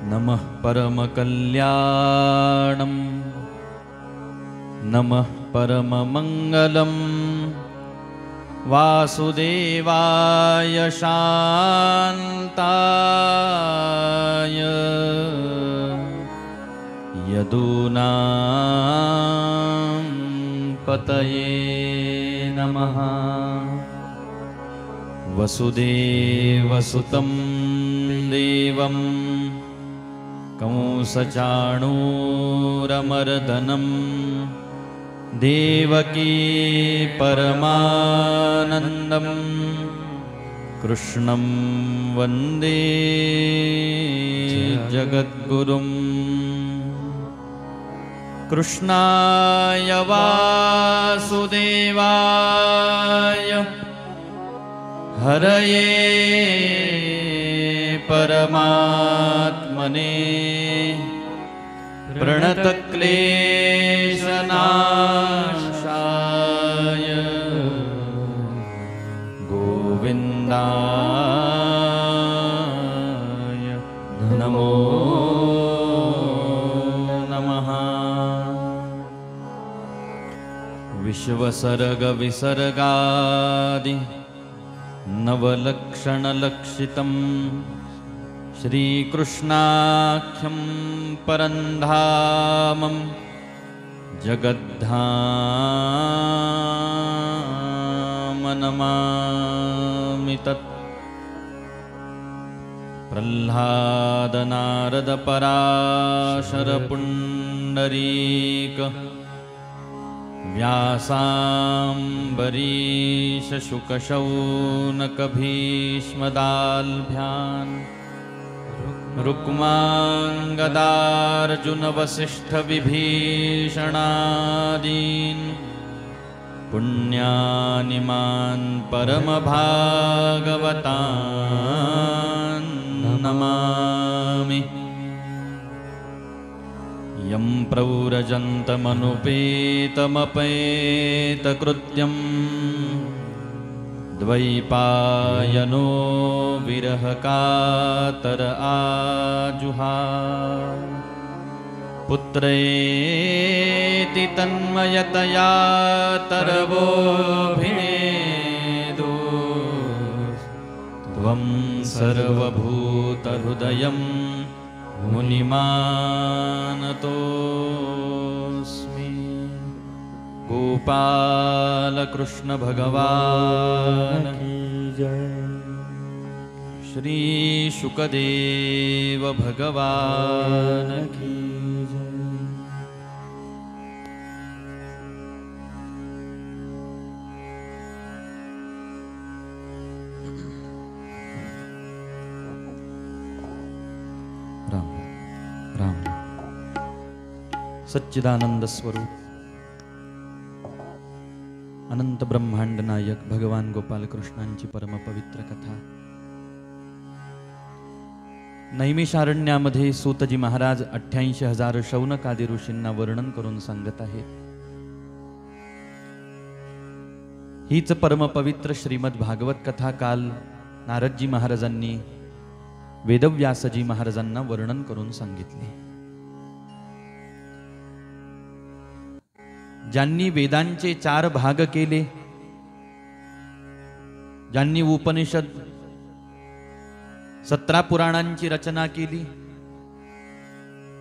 नमः परमकल्याणं नमः परममङ्गलं वासुदेवाय शान्ताय यदूनां पतये नमः। वसुदेवसुतं देवं कंसचाणूरमर्दनं देवकी परमानन्दं कृष्णं वन्दे जगद्गुरुं। कृष्णाय वासुदेवाय हरये परमात्मने प्रणतक्लेशनाशाय गोविन्दाय नमो नमः। विश्वसर्गविसर्गादि नवलक्षणलक्षितं श्रीकृष्णाख्यं परन्धामं जगद्धाम नमामि तत्। प्रह्लादनारदपराशरपुण्डरीक व्यासाम्बरीशशुकशौनकभीष्मदाल्भ्यान् रुक्माङ्गदार्जुनवसिष्ठविभीषणादीन् पुण्यानिमान् परमभागवतान् नमामि। यं प्रव्रजन्तमनुपेतमपेतकृत्यं द्वैपायनो विरहकातर आजुहाव। पुत्रेति तन्मयतया तरवोऽभिनेदु त्वं सर्वभूतहृदयं मुनिमानतोऽस्मि। गोपालकृष्ण भगवान की जय। श्री शुकदेव भगवान की जय। राम राम सच्चिदानंद स्वरूप अनंत ब्रह्मांड नायक भगवान गोपाल कृष्णांची परम पवित्र कथा नैमिषारण्यामध्ये सूतजी महाराज 88,000 शौनकादी ऋषींना वर्णन करून सांगत आहेत। हीच परम पवित्र श्रीमद भागवत कथा काल नारदजी महाराजांनी वेदव्यासजी महाराजांना वर्णन करून सांगितले। ज्यांनी वेदांचे 4 भाग केले, ज्यांनी उपनिषद 17 पुराणांची रचना केली,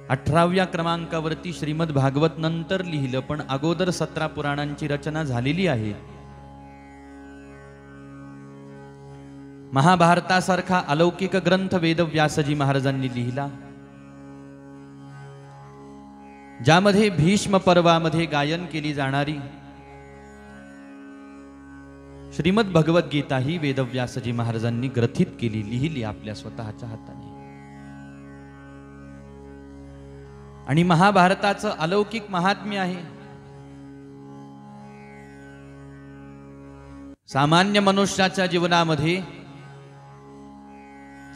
18व्या क्रमांकावरती श्रीमद भागवत नंतर लिहिलं, पण अगोदर 17 पुराणांची रचना झालेली आहे। महाभारतासारखा अलौकिक ग्रंथ वेदव्यासजी महाराजांनी लिहिला, ज्यामध्ये भीष्म पर्वामध्ये गायन केली जाणारी श्रीमद भगवत गीता ही वेदव्यासजी महाराजांनी ग्रथित केली, लिहिली आपल्या स्वतःच्या हाताने। आणि महाभारताचं अलौकिक महात्म्य आहे। सामान्य मनुष्याच्या जीवनामध्ये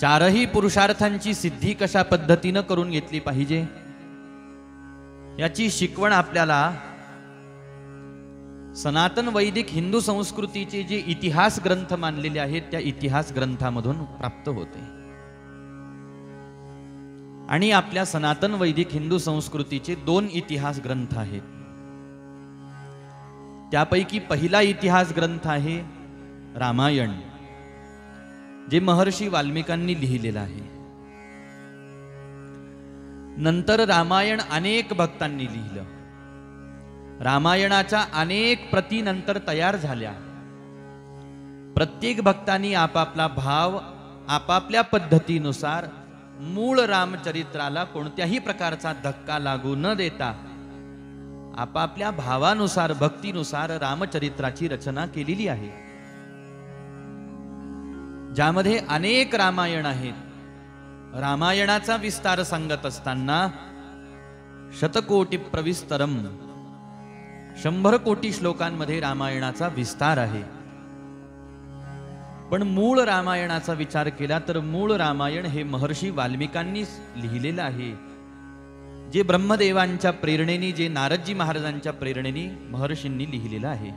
4ही पुरुषार्थांची सिद्धी कशा पद्धतीने करून घेतली पाहिजे याची शिकवण आपल्याला सनातन वैदिक हिंदू संस्कृतीचे जे इतिहास ग्रंथ मानलेले आहेत त्या इतिहास ग्रंथामधून प्राप्त होते। आणि आपल्या सनातन वैदिक हिंदू संस्कृतीचे 2 इतिहास ग्रंथ आहेत. त्यापैकी पहिला इतिहास ग्रंथ आहे रामायण, जे महर्षी वाल्मिकांनी लिहिलेलं आहे. नंतर रामायण अनेक भक्तांनी लिहिलं. रामायणाच्या अनेक प्रती नंतर तयार झाल्या. प्रत्येक भक्तांनी आपापला भाव आपापल्या पद्धतीनुसार मूळ रामचरित्राला कोणत्याही प्रकारचा धक्का लागू न देता आपापल्या भावानुसार भक्तीनुसार रामचरित्राची रचना केलेली आहे, ज्यामध्ये अनेक रामायण आहेत. रामायणाचा विस्तार सांगत असताना शतकोटी प्रविस्तरम 100 कोटी श्लोकांमध्ये रामायणाचा विस्तार आहे. पण मूळ रामायणाचा विचार केला तर मूळ रामायण हे महर्षी वाल्मिकांनी लिहिलेलं आहे, जे ब्रह्मदेवांच्या प्रेरणेने, जे नारदजी महाराजांच्या प्रेरणेने महर्षींनी लिहिलेलं आहे.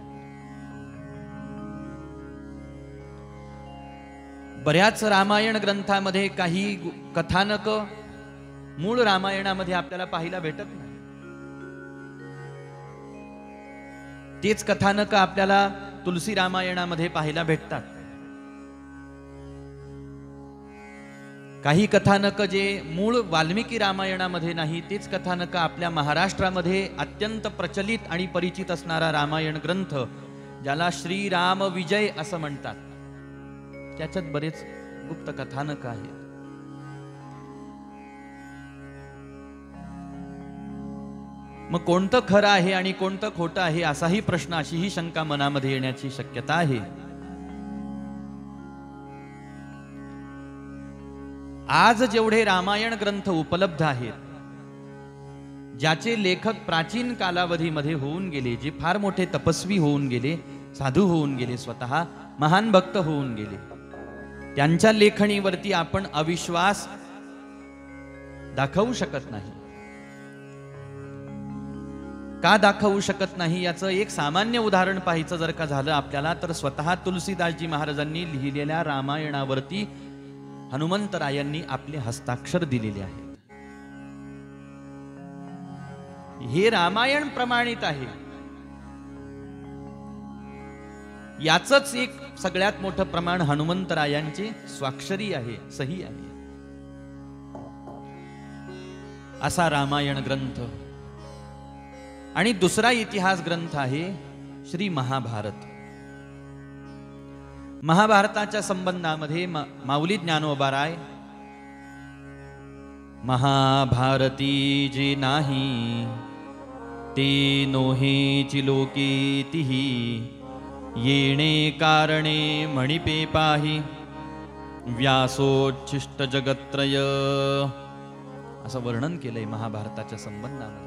बऱ्याच रामायण ग्रंथामध्ये काही कथानक मूळ रामायणामध्ये आपल्याला पाहायला भेटत नाही. तेच कथानक आपल्याला तुलसी रामायणामध्ये पाहायला भेटतात. काही कथानक जे मूळ वाल्मिकी रामायणामध्ये नाही, तेच कथानक आपल्या महाराष्ट्रामध्ये अत्यंत प्रचलित आणि परिचित असणारा रामायण ग्रंथ, ज्याला श्रीराम विजय असं म्हणतात, त्याच्यात बरेच गुप्त कथानक आहेत. मग कोणतं खरं आहे आणि कोणतं खोटं आहे असाही प्रश्न, अशीही शंका मनामध्ये येण्याची शक्यता आहे. आज जेवढे रामायण ग्रंथ उपलब्ध आहेत, ज्याचे लेखक प्राचीन कालावधीमध्ये होऊन गेले, जे फार मोठे तपस्वी होऊन गेले, साधू होऊन गेले, स्वतः महान भक्त होऊन गेले, त्यांच्या लेखणीवरती आपण अविश्वास दाखवू शकत नाही. का दाखवू शकत नाही याचं एक सामान्य उदाहरण पाहायचं जर का झालं आपल्याला, तर स्वतः तुलसीदासजी महाराजांनी लिहिलेल्या रामायणावरती हनुमंतरायांनी आपले हस्ताक्षर दिलेले आहेत. हे रामायण प्रमाणित आहे. याचंच एक सगळ्यात मोठं प्रमाण हनुमंतरायांची स्वाक्षरी आहे, सही आहे. असा रामायण ग्रंथ. आणि दुसरा इतिहास ग्रंथ आहे श्री महाभारत. महाभारताच्या संबंधामध्ये माऊली ज्ञानोबाराय महाभारती जे नाही ते नोहेची लोकेतिही येणे कारणे मणिपे पाही व्यासोच्छिष्ट जगत्रय असं वर्णन केलंय महाभारताच्या संबंधामध्ये.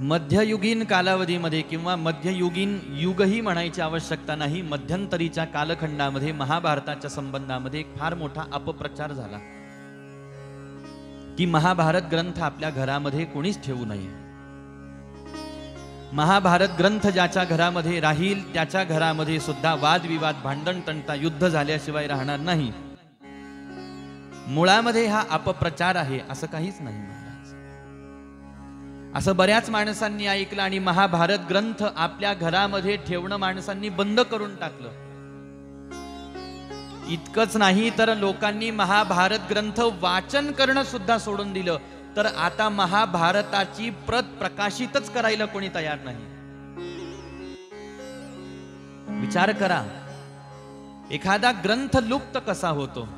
मध्ययुगीन कालावधीमध्ये किंवा मध्ययुगीन युगही म्हणायची आवश्यकता नाही, मध्यंतरीच्या कालखंडामध्ये महाभारताच्या संबंधामध्ये एक फार मोठा अपप्रचार झाला की महाभारत ग्रंथ आपल्या घरामध्ये कोणीच ठेवू नये. महाभारत ग्रंथ ज्याच्या घरामध्ये राहील त्याच्या घरामध्ये सुद्धा वादविवाद, भांडण, तंटा, युद्ध झाल्याशिवाय राहणार नाही. मुळामध्ये हा अपप्रचार आहे असं काहीच नाही. असं बऱ्याच माणसांनी ऐकलं आणि महाभारत ग्रंथ आपल्या घरामध्ये ठेवणं माणसांनी बंद करून टाकलं. इतकंच नाही तर लोकांनी महाभारत ग्रंथ वाचन करणं सुद्धा सोडून दिलं. तर आता महाभारताची प्रत प्रकाशितच करायला कोणी तयार नाही. विचार करा, एखादा ग्रंथ लुप्त कसा होतो?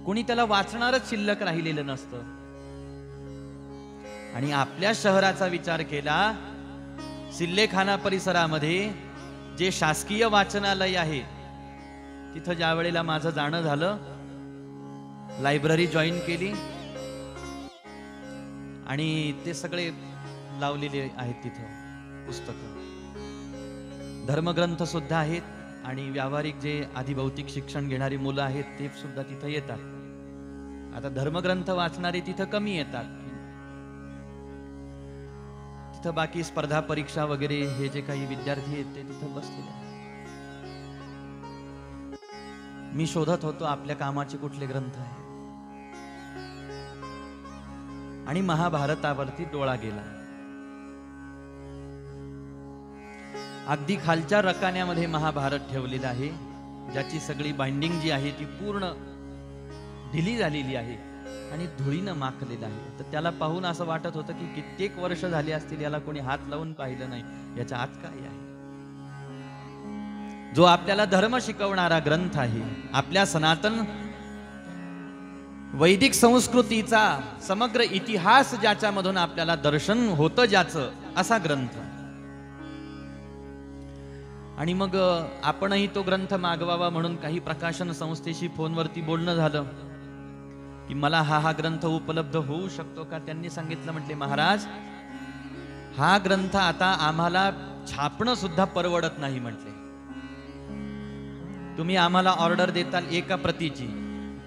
कोणी त्याला वाचणारच शिल्लक राहिलेलं नसतं. आणि आपल्या शहराचा विचार केला, सिल्लेखाना परिसरामध्ये जे शासकीय वाचनालय आहे, तिथं ज्या वेळेला माझं जाणं झालं, लायब्ररी जॉईन केली आणि ते सगळे लावलेले आहेत तिथं पुस्तकं. धर्मग्रंथ सुद्धा आहेत आणि व्यावहारिक जे आधिभौतिक शिक्षण घेणारी मुलं आहेत ते सुद्धा तिथं येतात. आता धर्मग्रंथ वाचणारे तिथं कमी येतात. तिथं बाकी स्पर्धा परीक्षा वगैरे हे जे काही विद्यार्थी आहेत ते तिथं बसलेले आहेत. मी शोधत होतो आपल्या कामाचे कुठले ग्रंथ आहे, आणि महाभारतावरती डोळा गेला. अगदी खालच्या रकान्यामध्ये महाभारत ठेवलेलं आहे, ज्याची सगळी बाइंडिंग जी आहे ती पूर्ण ढिली झालेली आहे आणि धुळीनं माखलेलं आहे. तर त्याला पाहून असं वाटत होतं की कित्येक वर्ष झाली असतील याला कोणी हात लावून पाहिलं नाही. याच्या आत काय आहे? जो आपल्याला धर्म शिकवणारा ग्रंथ आहे, आपल्या सनातन वैदिक संस्कृतीचा समग्र इतिहास ज्याच्यामधून आपल्याला दर्शन होतं ज्याचं, असा ग्रंथ. आणि मग आपणही तो ग्रंथ मागवावा म्हणून काही प्रकाशन संस्थेशी फोनवरती बोलणं झालं की मला हा ग्रंथ उपलब्ध होऊ शकतो का. त्यांनी सांगितलं, म्हटले महाराज हा ग्रंथ आता आम्हाला छापणं सुद्धा परवडत नाही. म्हटले तुम्ही आम्हाला ऑर्डर देताल एका प्रतीची,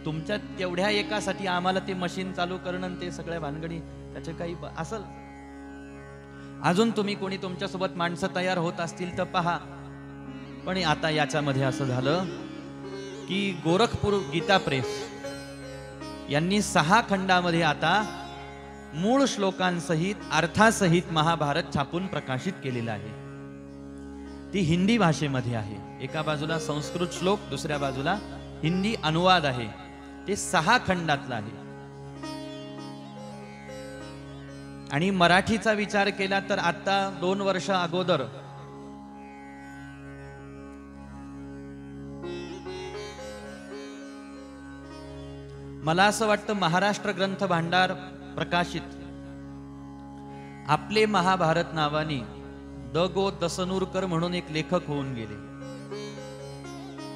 तुमच्या तेवढ्या एकासाठी आम्हाला ते मशीन चालू करणं ते सगळ्या भानगडी त्याचे काही असल. अजून तुम्ही कोणी तुमच्यासोबत माणसं तयार होत असतील तर पहा. पण आता याच्यामध्ये असं झालं की गोरखपूर गीता प्रेस यांनी 6 खंडामध्ये आता मूळ श्लोकांसहित अर्थासहित महाभारत छापून प्रकाशित केलेलं आहे. ती हिंदी भाषेमध्ये आहे. एका बाजूला संस्कृत श्लोक, दुसऱ्या बाजूला हिंदी अनुवाद आहे. ते 6 खंडातलं आहे. आणि मराठीचा विचार केला तर आता 2 वर्ष अगोदर मला असं वाटतं महाराष्ट्र ग्रंथ भांडार प्रकाशित आपले महाभारत नावाने द गो दसनूरकर म्हणून एक लेखक होऊन गेले.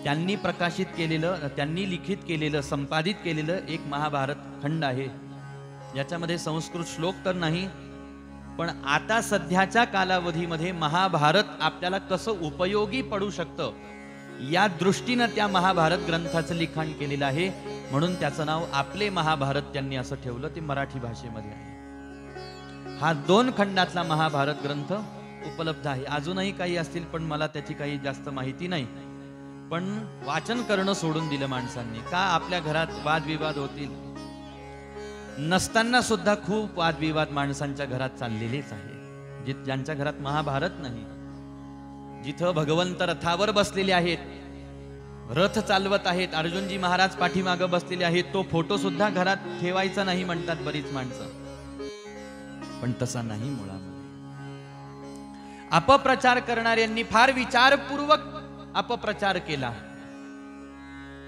त्यांनी प्रकाशित केलेलं, त्यांनी लिखित केलेलं, संपादित केलेलं एक महाभारत खंड आहे. याच्यामध्ये संस्कृत श्लोक तर नाही, पण आता सध्याच्या कालावधीमध्ये महाभारत आपल्याला कसं उपयोगी पडू शकतं या दृष्टीनं त्या महाभारत ग्रंथाचं लिखाण केलेलं आहे. म्हणून त्याचं नाव आपले महाभारत त्यांनी असं ठेवलं. ते मराठी भाषेमध्ये आहे. हा 2 खंडातला महाभारत ग्रंथ उपलब्ध आहे. अजूनही काही असतील पण मला त्याची काही जास्त माहिती नाही. पण वाचन करणं सोडून दिलं माणसांनी. का? आपल्या घरात वादविवाद होतील. नसताना सुद्धा खूप वादविवाद माणसांच्या घरात चाललेलेच आहे. ज्यांच्या घरात महाभारत नाही, जिथं भगवंत रथावर बसलेले आहेत, रथ चालवत आहेत, अर्जुनजी महाराज पाठीमागे बसलेले आहेत, तो फोटो सुद्धा घरात ठेवायचा नाही म्हणतात बरीच माणसं. पण तसा नाही. मुळामध्ये अपप्रचार करणाऱ्यांनी फार विचारपूर्वक अपप्रचार केला.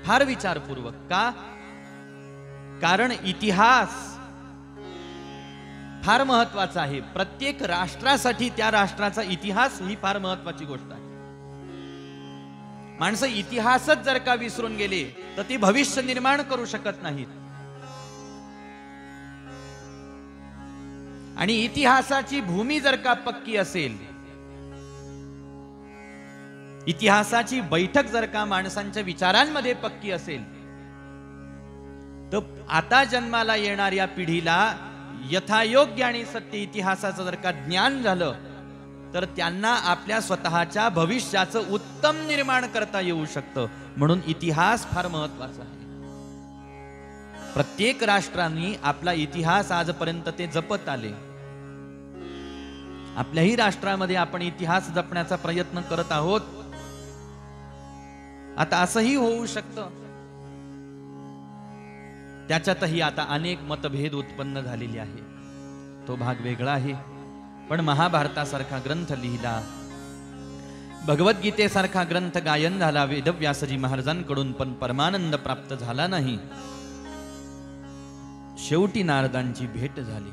फार विचारपूर्वक. का? कारण इतिहास फार महत्वाचा आहे. प्रत्येक राष्ट्रासाठी त्या राष्ट्राचा इतिहास ही फार महत्वाची गोष्ट आहे. माणसं इतिहासच जर का विसरून गेले तर ती भविष्य निर्माण करू शकत नाहीत. आणि इतिहासाची भूमी जर का पक्की असेल, इतिहासाची बैठक जर का माणसांच्या विचारांमध्ये पक्की असेल, तर आता जन्माला येणाऱ्या पिढीला यथायोग्य आणि सत्य इतिहासाचं जर का ज्ञान झालं तर त्यांना आपल्या स्वतःच्या भविष्याचं उत्तम निर्माण करता येऊ शकतं. म्हणून इतिहास फार महत्वाचा आहे. प्रत्येक राष्ट्रांनी आपला इतिहास आजपर्यंत ते जपत आले. आपल्याही राष्ट्रामध्ये आपण इतिहास जपण्याचा प्रयत्न करत आहोत. आता असंही होऊ शकतं. त्याच्यातही आता अनेक मतभेद उत्पन्न झालेले आहे. तो भाग वेगळा आहे. पण महाभारतासारखा ग्रंथ लिहिला, भगवद्गीतेसारखा ग्रंथ गायन झाला वेदव्यासजी महाराजांकडून, पण परमानंद प्राप्त झाला नाही. शेवटी नारदांची भेट झाली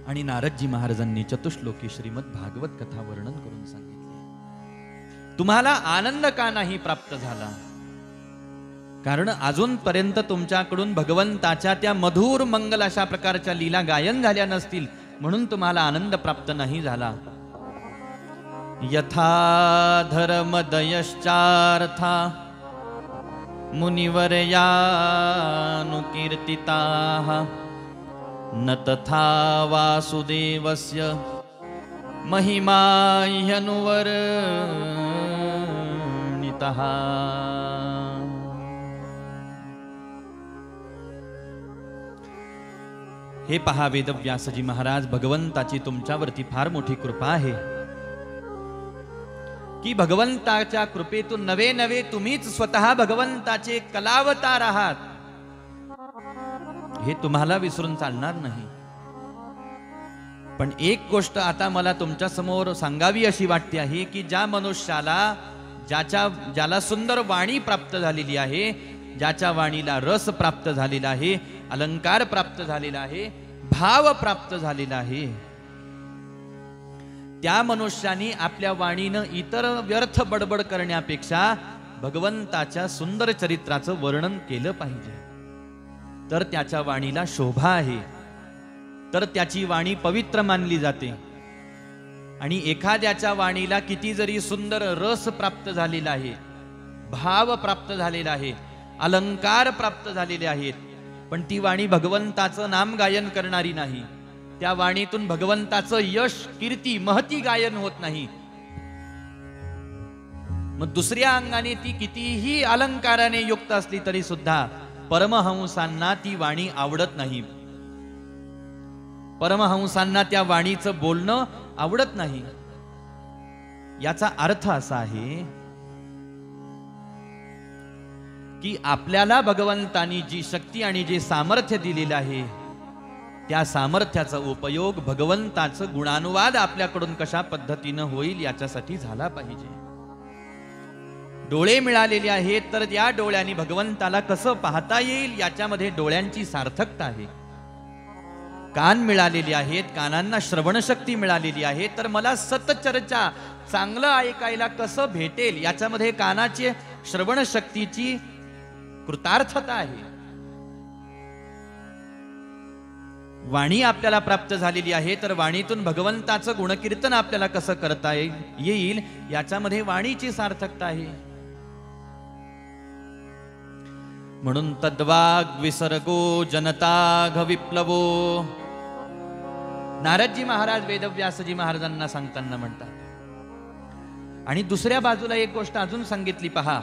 आणि नारदजी महाराजांनी चतुश्लोकी श्रीमद भागवत कथा वर्णन करून सांगितली. तुम्हाला आनंद का नाही प्राप्त झाला? कारण अजूनपर्यंत तुमच्याकडून भगवंताच्या त्या मधुर मंगल अशा प्रकारच्या लीला गायन झाल्या नसतील, म्हणून तुम्हाला आनंद प्राप्त नाही झाला. यथा धर्मदयश्चार्था मुनिवर्यानुकीर्तिताः न तथा वासुदेवस्य महिमा ह्यनुवर्णितः. हे पहा वेदव्यासजी महाराज, भगवंताची तुमच्यावरती फार मोठी कृपा आहे की भगवंताच्या कृपेतून नवे नवे तुम्हीच स्वतः भगवंताचे कलावतार आहात, हे तुम्हाला विसरून चालणार नाही. पण एक गोष्ट आता मला तुमच्या समोर सांगावी अशी वाटते आहे की ज्या मनुष्याला ज्याला सुंदर वाणी प्राप्त झालेली आहे, ज्याच्या वाणीला रस प्राप्त झालेला आहे, अलंकार प्राप्त झालेला आहे, भाव प्राप्त झालेला आहे, त्या मनुष्याने आपल्या वाणीनं इतर व्यर्थ बडबड करण्यापेक्षा भगवंताच्या सुंदर चरित्राचं वर्णन केलं पाहिजे. तर त्याच्या वाणीला शोभा आहे, तर त्याची वाणी पवित्र मानली जाते. आणि एखाद्याच्या वाणीला किती जरी सुंदर रस प्राप्त झालेला आहे, भाव प्राप्त झालेला आहे, अलंकार प्राप्त झालेले आहेत, पण ती वाणी भगवंताचं नाम गायन करणारी नाही, त्या वाणीतून भगवंताचं यश, कीर्ती, महती गायन होत नाही, मग दुसऱ्या अंगाने ती कितीही अलंकाराने युक्त असली तरी सुद्धा परमहंसांना ती वाणी आवडत नाही. परमहंसांना त्या वाणीचं बोलणं आवडत नाही. याचा अर्थ असा आहे की आपल्याला भगवंतानी जी शक्ती आणि जे सामर्थ्य दिलेलं आहे, त्या सामर्थ्याचा उपयोग भगवंताचं गुणानुवाद आपल्याकडून कशा पद्धतीनं होईल याच्यासाठी झाला पाहिजे. डोळे मिळालेले आहेत, तर या डोळ्यांनी भगवंताला कसं पाहता येईल याच्यामध्ये डोळ्यांची सार्थकता आहे. कान मिळालेले आहेत, कानांना श्रवणशक्ती मिळालेली आहे, तर मला सतचर्चा, चांगलं ऐकायला कसं भेटेल याच्यामध्ये कानाची श्रवणशक्तीची कृतार्थता आहे. वाणी आपल्याला प्राप्त झालेली आहे, तर वाणीतून भगवंताचं गुणकीर्तन आपल्याला कसं करता येईल याच्यामध्ये वाणीची सार्थकता आहे. म्हणून तद्वाग विसर्गो जनताघ विप्लवो, नारदजी महाराज वेदव्यासजी महाराजांना सांगताना म्हणतात. आणि दुसऱ्या बाजूला एक गोष्ट अजून सांगितली पहा,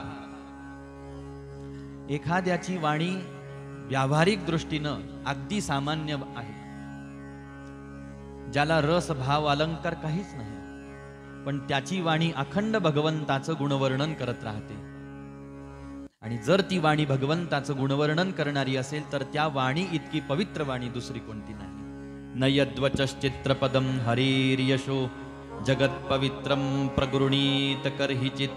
एखाद्याची वाणी व्यावहारिक दृष्टीनं अगदी सामान्य आहे, ज्याला रस, भाव, अलंकार काहीच नाही, पण त्याची वाणी अखंड भगवंताचं गुणवर्णन करत राहते. आणि जर ती वाणी भगवंताचं गुणवर्णन करणारी असेल तर त्या वाणी इतकी पवित्र वाणी दुसरी कोणती नाही. न यद्वचश्चित्रपदं हरिर्यशो जगत पवित्रं प्रगृणीत कर्हिचित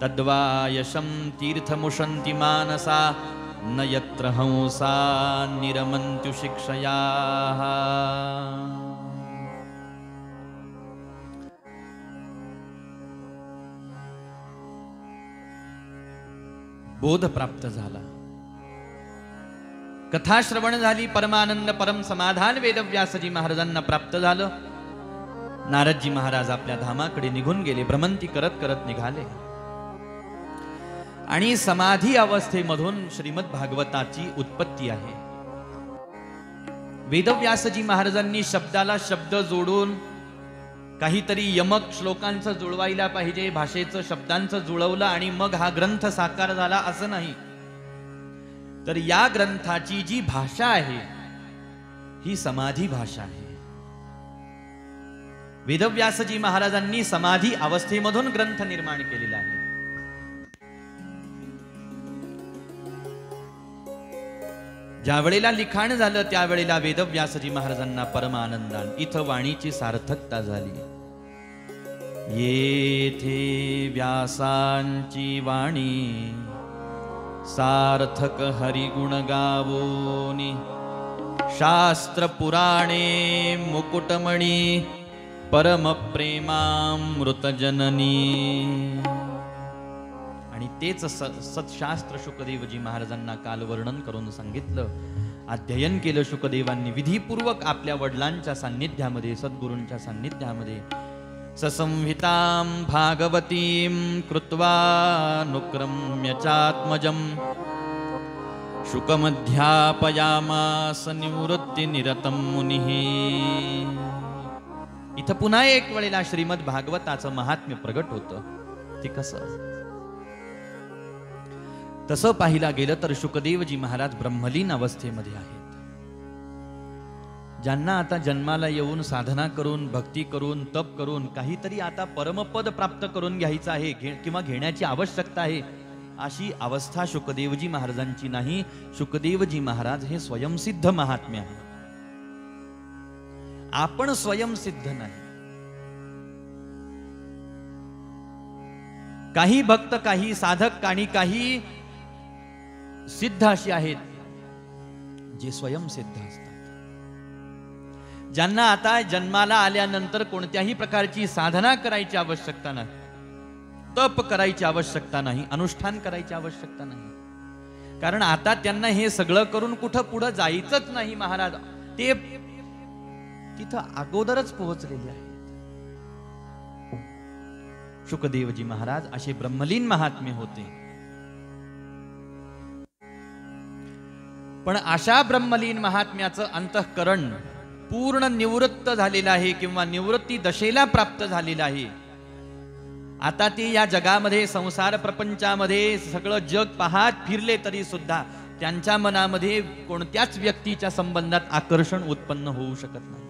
तद्वा यशं तीर्थमुशन्ति मानसा न यत्र हंसा निरमन्त्यु शिक्षयाः. बोध प्राप्त झाला, कथा श्रवण झाली, परमानंद, परम समाधान वेदव्यासजी महाराजांना प्राप्त झालं. नारदजी महाराज आपल्या धामाकडे निघून गेले, भ्रमंती करत करत निघाले. आणि समाधी अवस्थेमधून श्रीमद भागवताची उत्पत्ती आहे. वेदव्यासजी महाराजांनी शब्दाला शब्द जोडून काहीतरी यमक श्लोकांचं जुळवायला पाहिजे, भाषेचं, शब्दांचं जुळवलं आणि मग हा ग्रंथ साकार झाला असं नाही. तर या ग्रंथाची जी भाषा आहे ही समाधी भाषा आहे. वेदव्यासजी महाराजांनी समाधी अवस्थेमधून ग्रंथ निर्माण केलेला आहे. ज्या वेळेला लिखाण झालं त्यावेळेला वेदव्यासजी महाराजांना परम आनंदान इथं वाणीची सार्थकता झाली. येथे व्यासांची वाणी सार्थक हरिगुण गावोनी शास्त्र पुराणे मुकुटमणी परम प्रेमामृत जननी. आणि तेच सत्शास्त्र शुकदेवजी महाराजांना काल वर्णन करून सांगितलं, अध्ययन केलं शुकदेवांनी विधीपूर्वक आपल्या वडिलांच्या सान्निध्यामध्ये, सद्गुरूंच्या सान्निध्यामध्ये. ससंहितां भागवतीं कृत्वा नुक्रम्य चात्मजं शुकमध्यापयामास निवृत्ती निरतं मुनिः. इथं पुन्हा एक वेळेला श्रीमद भागवताचं महात्म्य प्रगट होतं. ते कसं? तसं पाहिला गेलं तर शुकदेवजी महाराज ब्रह्मलीन अवस्थेमध्ये आहेत. ज्यांना आता जन्माला येऊन साधना करून, भक्ती करून, तप करून काहीतरी आता परमपद प्राप्त करून घ्यायचं आहे किंवा घेण्याची आवश्यकता आहे, अशी अवस्था शुकदेवजी महाराजांची नाही. शुकदेवजी महाराज हे स्वयंसिद्ध महात्मे आहे. आपण स्वयंसिद्ध नाही. काही भक्त, काही साधक आणि काही सिद्ध अशी आहेत जे स्वयंसिद्ध असतात. ज्यांना आता जन्माला आल्यानंतर कोणत्याही प्रकारची साधना करायची आवश्यकता नाही, तप करायची आवश्यकता नाही, अनुष्ठान करायची आवश्यकता नाही. कारण आता त्यांना हे सगळं करून कुठं पुढं जायचंच नाही. महाराज ते तिथं अगोदरच पोहोचलेले आहेत. शुकदेवजी महाराज असे ब्रह्मलीन महात्मे होते. पण अशा ब्रह्मलीन महात्म्याचं अंतःकरण पूर्ण निवृत्त झालेलं आहे किंवा निवृत्ती दशेला प्राप्त झालेलं आहे. आता ते या जगामध्ये, संसार प्रपंचामध्ये सगळं जग पाहत फिरले तरी सुद्धा त्यांच्या मनामध्ये कोणत्याच व्यक्तीच्या संबंधात आकर्षण उत्पन्न होऊ शकत नाही.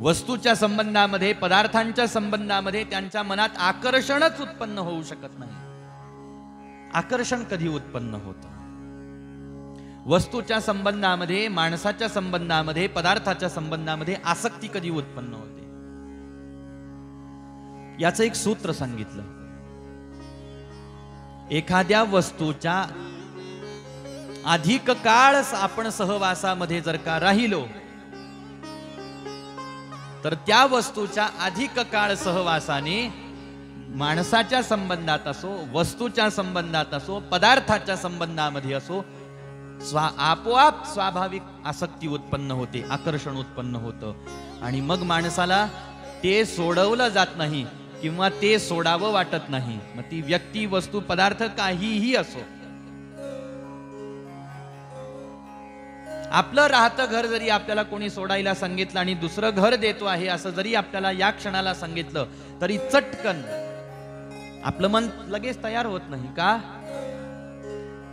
वस्तूच्या संबंधामध्ये, पदार्थांच्या संबंधामध्ये त्यांच्या मनात आकर्षणच उत्पन्न होऊ शकत नाही. आकर्षण कधी उत्पन्न होतं? वस्तूच्या संबंधामध्ये, माणसाच्या संबंधामध्ये, पदार्थाच्या संबंधामध्ये आसक्ती कधी उत्पन्न होते? याचं एक सूत्र सांगितलं. एखाद्या वस्तूच्या अधिक काळ आपण सहवासामध्ये जर का राहिलो तर त्या वस्तूच्या अधिक काळ सहवासाने माणसाच्या संबंधात असो, वस्तूच्या संबंधात असो, पदार्थाच्या संबंधामध्ये असो, आपोआप स्वाभाविक आसक्ती उत्पन्न होते, आकर्षण उत्पन्न होतं. आणि मग माणसाला ते सोडवलं जात नाही किंवा ते सोडावं वाटत नाही. मग ती व्यक्ती, वस्तू, पदार्थ काहीही असो. आपलं राहतं घर जरी आपल्याला कोणी सोडायला सांगितलं आणि दुसरं घर देतो आहे असं जरी आपल्याला या क्षणाला सांगितलं तरी चटकन आपलं मन लगेच तयार होत नाही. का?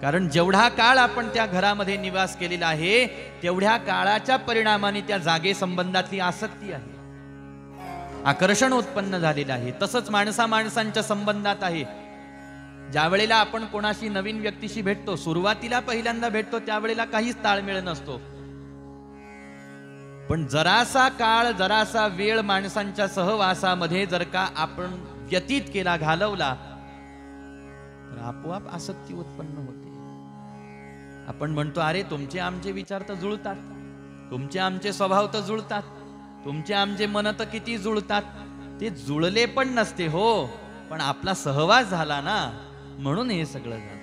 कारण जेवढा काळ आपण त्या घरामध्ये निवास केलेला आहे तेवढ्या काळाच्या परिणामाने त्या जागे संबंधातली आसक्ती आहे, आकर्षण उत्पन्न झालेलं आहे. तसंच माणसांच्या संबंधात आहे. ज्या वेळेला आपण कोणाशी नवीन व्यक्तीशी भेटतो, सुरुवातीला पहिल्यांदा भेटतो त्यावेळेला काहीच ताळमेळ नसतो. पण जरासा काळ, जरासा वेळ माणसांच्या सहवासामध्ये जर का आपण व्यतीत केला, घालवला, तर आपोआप आसक्ती उत्पन्न होते. आपण म्हणतो, अरे तुमचे आमचे विचार तर जुळतात, तुमचे आमचे स्वभाव तर जुळतात, तुमचे आमचे मन तर किती जुळतात. ते जुळले पण नसते हो, पण आपला सहवास झाला ना, म्हणून हे सगळं झालं.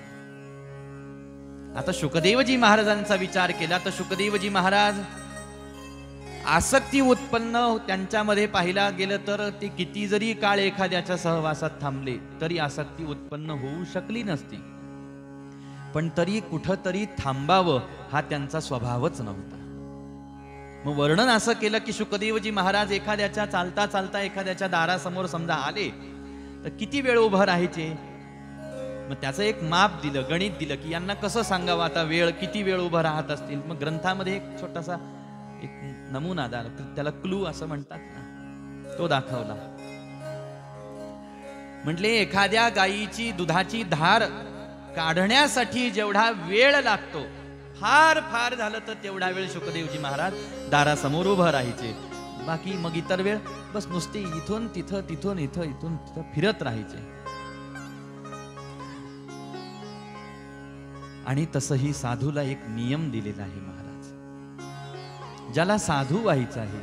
आता शुकदेवजी महाराजांचा विचार केला तर शुकदेवजी महाराज आसक्ती उत्पन्न त्यांच्यामध्ये पाहिला गेलं तर ते किती जरी काळ एखाद्याच्या सहवासात थांबले तरी आसक्ती उत्पन्न होऊ शकली नसती. पण तरी कुठंतरी थांबावं हा त्यांचा स्वभावच नव्हता. मग वर्णन असं केलं की शुकदेवजी महाराज एखाद्याच्या चालता चालता एखाद्याच्या दारासमोर समजा आले तर किती वेळ उभं राहायचे. मग त्याचं एक माप दिलं, गणित दिलं की यांना कसं सांगावं आता वेळ, किती वेळ उभं राहत असतील. मग ग्रंथामध्ये एक छोटासा एक नमुना दार, त्याला क्लू असं म्हणतात ना, तो दाखवला. म्हटले एखाद्या गायीची दुधाची धार काढण्यासाठी जेवढा वेळ लागतो, फार फार झालं तर तेवढा वेळ शुकदेवजी महाराज दारासमोर उभं राहायचे. बाकी मग इतर वेळ बस नुसते इथून तिथं, तिथून इथं, इथून तिथं फिरत राहायचे. आणि तसंही साधूला एक नियम दिलेला आहे महाराज. ज्याला साधू व्हायचं आहे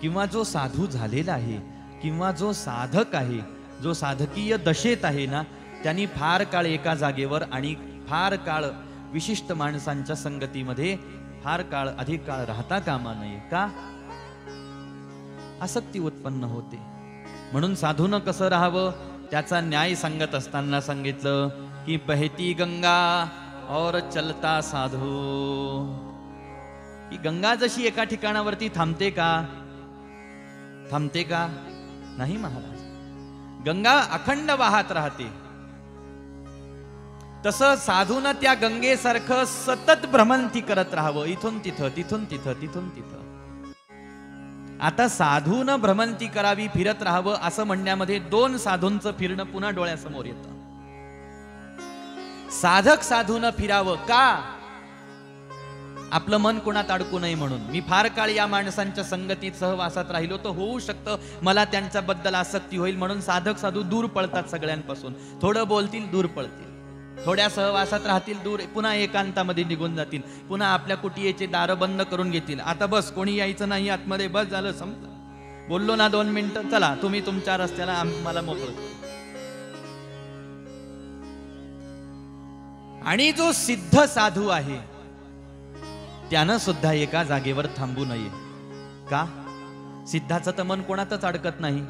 किंवा जो साधू झालेला आहे किंवा जो साधक आहे, जो साधकीय दशेत आहे ना, त्यांनी फार काळ एका जागेवर आणि फार काळ विशिष्ट माणसांच्या संगतीमध्ये फार काळ, अधिक काळ राहता कामा नये. का? आसक्ती उत्पन्न होते. म्हणून साधूनं कसं राहावं त्याचा न्याय सांगत असताना सांगितलं की बहती गंगा और चलता साधू. ही गंगा जशी एका ठिकाणावरती थांबते का? थांबते का? नाही महाराज. गंगा अखंड वाहत राहते. तसं साधून त्या गंगेसारखं सतत भ्रमंती करत राहावं, इथून तिथं, तिथून तिथं, तिथून तिथं. आता साधून भ्रमंती करावी, फिरत राहावं असं म्हणण्यामध्ये दोन साधूंचं फिरणं पुन्हा डोळ्यासमोर येतं. साधक साधून फिरावं का? आपलं मन कोणात अडकू नये म्हणून. मी फार काळ या माणसांच्या संगतीत सहवासात राहिलो तर होऊ शकतं मला त्यांच्याबद्दल आसक्ती होईल म्हणून साधक साधू दूर पळतात सगळ्यांपासून. थोडं बोलतील, दूर पळतील. थोड्या सहवासात राहतील, दूर, पुन्हा एकांतामध्ये निघून जातील. पुन्हा आपल्या कुटियेचे दार बंद करून घेतील. आता बस, कोणी यायचं नाही आतमध्ये, बस झालं, संपलं. बोललो ना 2 मिनिटं, चला तुम्ही तुमच्या रस्त्याला, आम्हाला मोकळं. आणि जो सिद्ध साधू आहे त्यानं सुद्धा एका जागेवर थांबू नये. का? सिद्धाचं तर मन कोणातच अडकत नाही.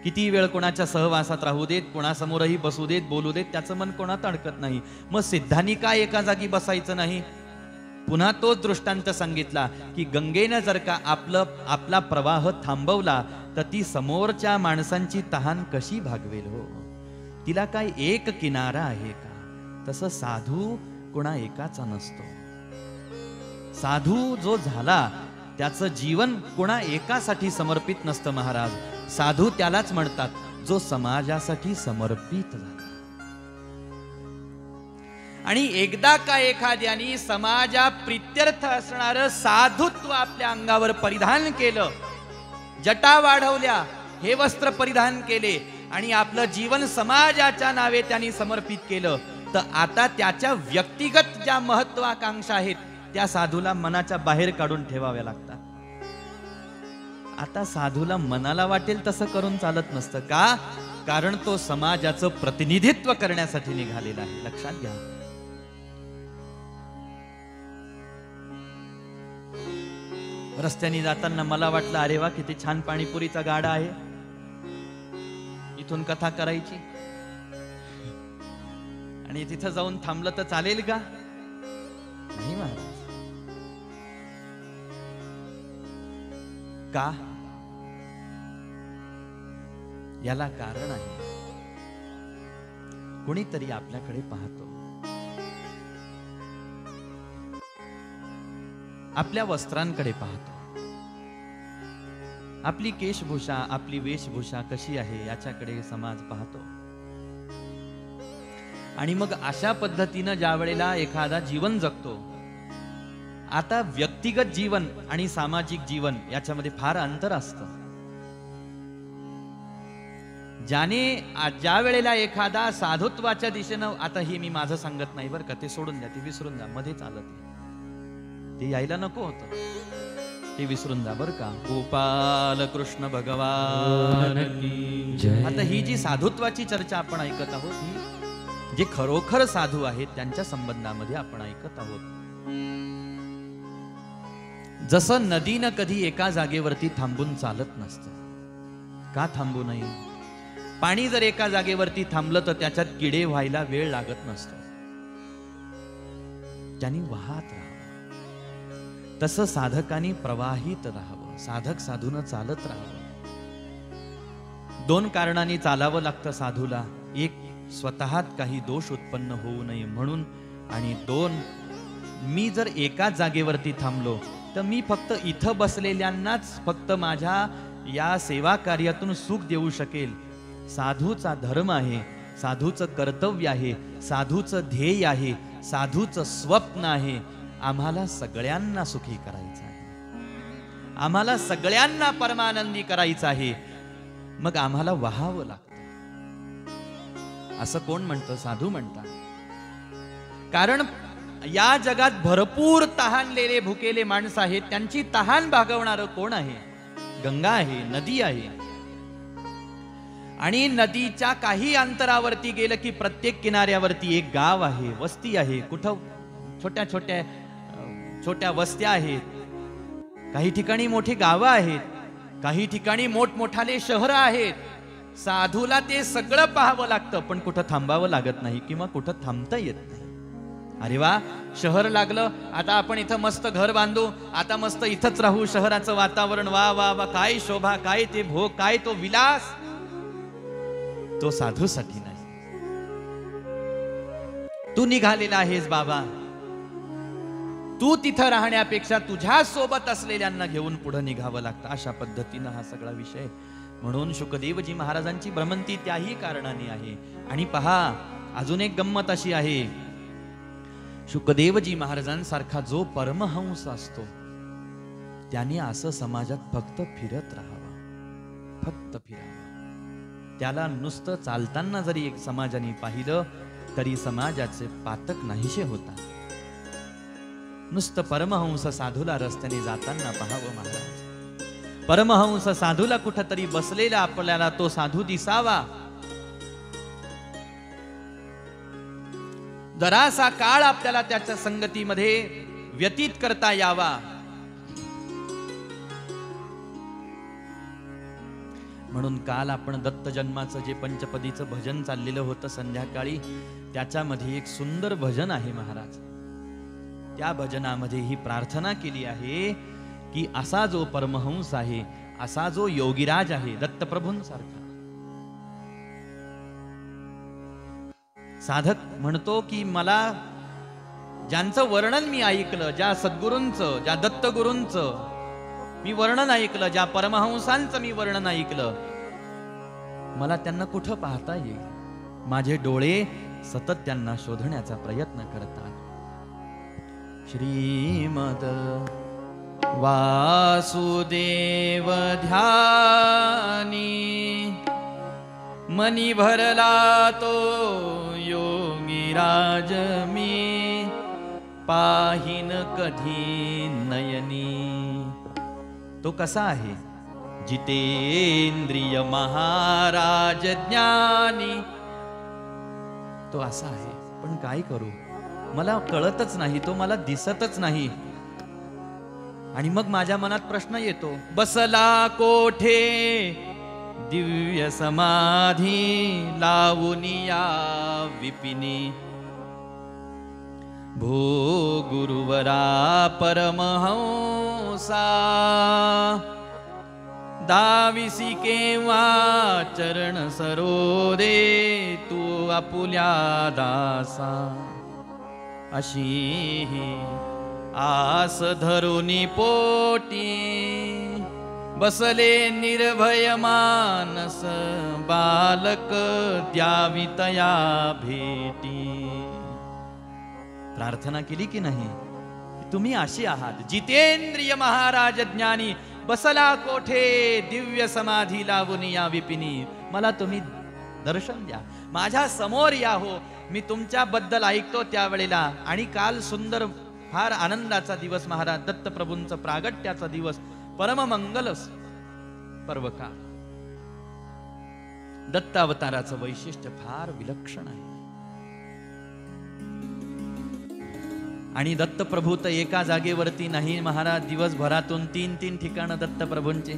किती वेळ कोणाच्या सहवासात राहू देत, कोणासमोरही बसू देत, बोलू देत, त्याचं मन कोणात अडकत नाही. मग सिद्धांनी काय एका जागी बसायचं नाही? पुन्हा तोच दृष्टांत सांगितला की गंगेनं जर का आपला प्रवाह थांबवला तर ती समोरच्या माणसांची तहान कशी भागवेल हो. तिला काय एक किनारा आहे का? तसं साधू कोणा एकाचा नसतो. साधू जो झाला त्याचं जीवन कोणा एकासाठी समर्पित नसतं महाराज. साधू त्यालाच म्हणतात जो समाजासाठी समर्पित झाला. आणि एकदा का एखाद्याने समाजा प्रित्यर्थ असणारं साधुत्व आपल्या अंगावर परिधान केलं, जटा वाढवल्या, हे वस्त्र परिधान केले आणि आपलं जीवन समाजाच्या नावे त्यांनी समर्पित केलं, तर आता त्याच्या व्यक्तिगत ज्या महत्वाकांक्षा आहेत त्या साधूला मनाच्या बाहेर काढून ठेवाव्या लागतात. आता साधूला मनाला वाटेल तसं करून चालत नसतं. का? कारण तो समाजाचं प्रतिनिधित्व करण्यासाठी निघालेला आहे. लक्षात घ्या. रस्त्याने जाताना मला वाटलं अरे वा किती छान पाणीपुरीचा गाडा आहे, इथून कथा करायची. आणि तिथं जाऊन थांबलं तर चालेल का? नाही महाराज. का? याला कारण आहे. कोणीतरी आपल्याकडे पाहतो, आपल्या वस्त्रांकडे पाहतो, आपली केशभूषा, आपली वेशभूषा कशी आहे याच्याकडे समाज पाहतो. आणि मग अशा पद्धतीनं ज्या वेळेला एखादा जीवन जगतो, आता व्यक्तिगत जीवन आणि सामाजिक जीवन याच्यामध्ये फार अंतर असतं. ज्या वेळेला एखादा साधुत्वाच्या दिशेनं, आता हे मी माझं सांगत नाही बरं का, ते सोडून द्या, ते विसरून द्या, मध्ये चालत ते यायला नको होतं, ते विसरून द्या बरं का. गोपाल कृष्ण भगवान की जय. आता ही जी साधुत्वाची चर्चा आपण ऐकत आहोत, ही जे खरोखर साधू आहेत त्यांच्या संबंधामध्ये आपण ऐकत आहोत. जसं नदीनं कधी एका जागेवरती थांबून चालत नसतं. का थांबू नये? पाणी जर एका जागेवरती थांबलं तर त्याच्यात किडे व्हायला वेळ लागत नसतो, त्यांनी वाहत राहावं. तसं साधकांनी प्रवाहित राहावं, साधक साधून चालत राहावं. 2 कारणांनी चालावं लागतं साधूला. एक, स्वतःत काही दोष उत्पन्न होऊ नये म्हणून, आणि 2, मी जर एकाच जागेवरती थांबलो तर मी फक्त इथं बसलेल्यांनाच फक्त माझ्या या सेवा कार्यातून सुख देऊ शकेल. साधूचा धर्म आहे, साधूचं कर्तव्य आहे, साधूचं ध्येय आहे, साधूचं स्वप्न आहे, आम्हाला सगळ्यांना सुखी करायचं आहे, आम्हाला सगळ्यांना परमानंदी करायचं आहे. मग आम्हाला वाहावं लागतं. असं कोण म्हणतं? साधू म्हणतात. कारण या जगात भरपूर तहानलेले भुकेले माणसं आहेत, त्यांची तहान भागवणारं कोण आहे? गंगा आहे, नदी आहे. आणि नदीच्या काही अंतरावरती गेलं की प्रत्येक किनाऱ्यावरती एक गाव आहे, वस्ती आहे. कुठं छोट्या छोट्या छोट्या वस्त्या आहेत, काही ठिकाणी मोठी गावं आहेत, काही ठिकाणी मोठमोठाले शहरं आहेत. साधूला ते सगळं पाहावं लागतं, पण कुठं थांबावं लागत नाही किंवा कुठं थांबता येत नाही. अरे वा, शहर लागलं, आता आपण इथं मस्त घर बांधू, आता मस्त इथंच राहू, शहराचं वातावरण, वा वा वा, काय शोभा, काय ते भोग, काय तो विलास. तो साधूसाठी नाही. तू निघालेला आहेस बाबा, तू तिथं राहण्यापेक्षा तुझ्या सोबत असलेल्यांना घेऊन पुढे निघावं लागतं. अशा पद्धतीनं हा सगळा विषय. म्हणून शुकदेवजी महाराजांची भ्रमंती त्याही कारणाने आहे. आणि पहा, अजून एक गंमत अशी आहे, शुकदेवजी महाराजांसारखा जो परमहंस असतो त्याने असं समाजात फक्त फिरत राहावं, फक्त फिरावं. त्याला नुसतं चालताना जरी एक समाजाने पाहिलं तरी समाजाचे पातक नाहीसे होतात. नुसतं परमहंस साधूला रस्त्याने जाताना पाहावं महाराज. परमहंस साधूला कुठंतरी बसलेला आपल्याला तो साधू दिसावा. जरासा काळ आपल्याला त्याच्या संगतीमध्ये व्यतीत करता यावा. म्हणून काल आपण दत्त जन्माचं जे पंचपदीचं भजन चाललेलं होतं संध्याकाळी, त्याच्यामध्ये एक सुंदर भजन आहे महाराज. त्या भजनामध्ये ही प्रार्थना केली आहे की असा जो परमहंस आहे, असा जो योगीराज आहे दत्तप्रभूंसारखा, साधक म्हणतो की मला ज्यांचं वर्णन मी ऐकलं, ज्या सद्गुरूंचं, ज्या दत्तगुरूंचं मी वर्णन ऐकलं, ज्या परमहंसांचं मी वर्णन ऐकलं, मला त्यांना कुठं पाहता येईल. माझे डोळे सतत त्यांना शोधण्याचा प्रयत्न करतात. श्रीमद वासुदेव ध्यानी मनी भरला तो योगीराज मी पाहिन कधी नयनी. तो कसा आहे? जितेंद्रिय महाराज ज्ञानी. तो असा आहे, पण काय करू, मला कळतच नाही, तो मला दिसतच नाही. आणि मग माझ्या मनात प्रश्न येतो, बसला कोठे दिव्य समाधी लावूनिया विपिनी. भो गुरुवरा परमहंसा दाविसी केव्हा चरण सरोदे तू आपुल्या दासा. अशी आस धरुनी पोटी बसले निर्भय मानस बालक द्यावी तया भेटी. प्रार्थना केली की नाही? तुम्ही अशी आहात, जितेंद्रिय महाराज ज्ञानी बसला कोठे दिव्य समाधी लावून या विपिनी. मला तुम्ही दर्शन द्या, माझ्या समोर या हो. मी तुमच्याबद्दल ऐकतो त्यावेळेला. आणि काल सुंदर फार आनंदाचा दिवस महाराज, दत्तप्रभूंचं प्रागट्याचा दिवस, परम मंगल पर्व काळ. दत्त अवताराचं वैशिष्ट्य फार विलक्षण आहे. आणि दत्तप्रभू तर एका जागेवरती नाही महाराज, दिवसभरातून 3-3 ठिकाणं दत्तप्रभूंचे.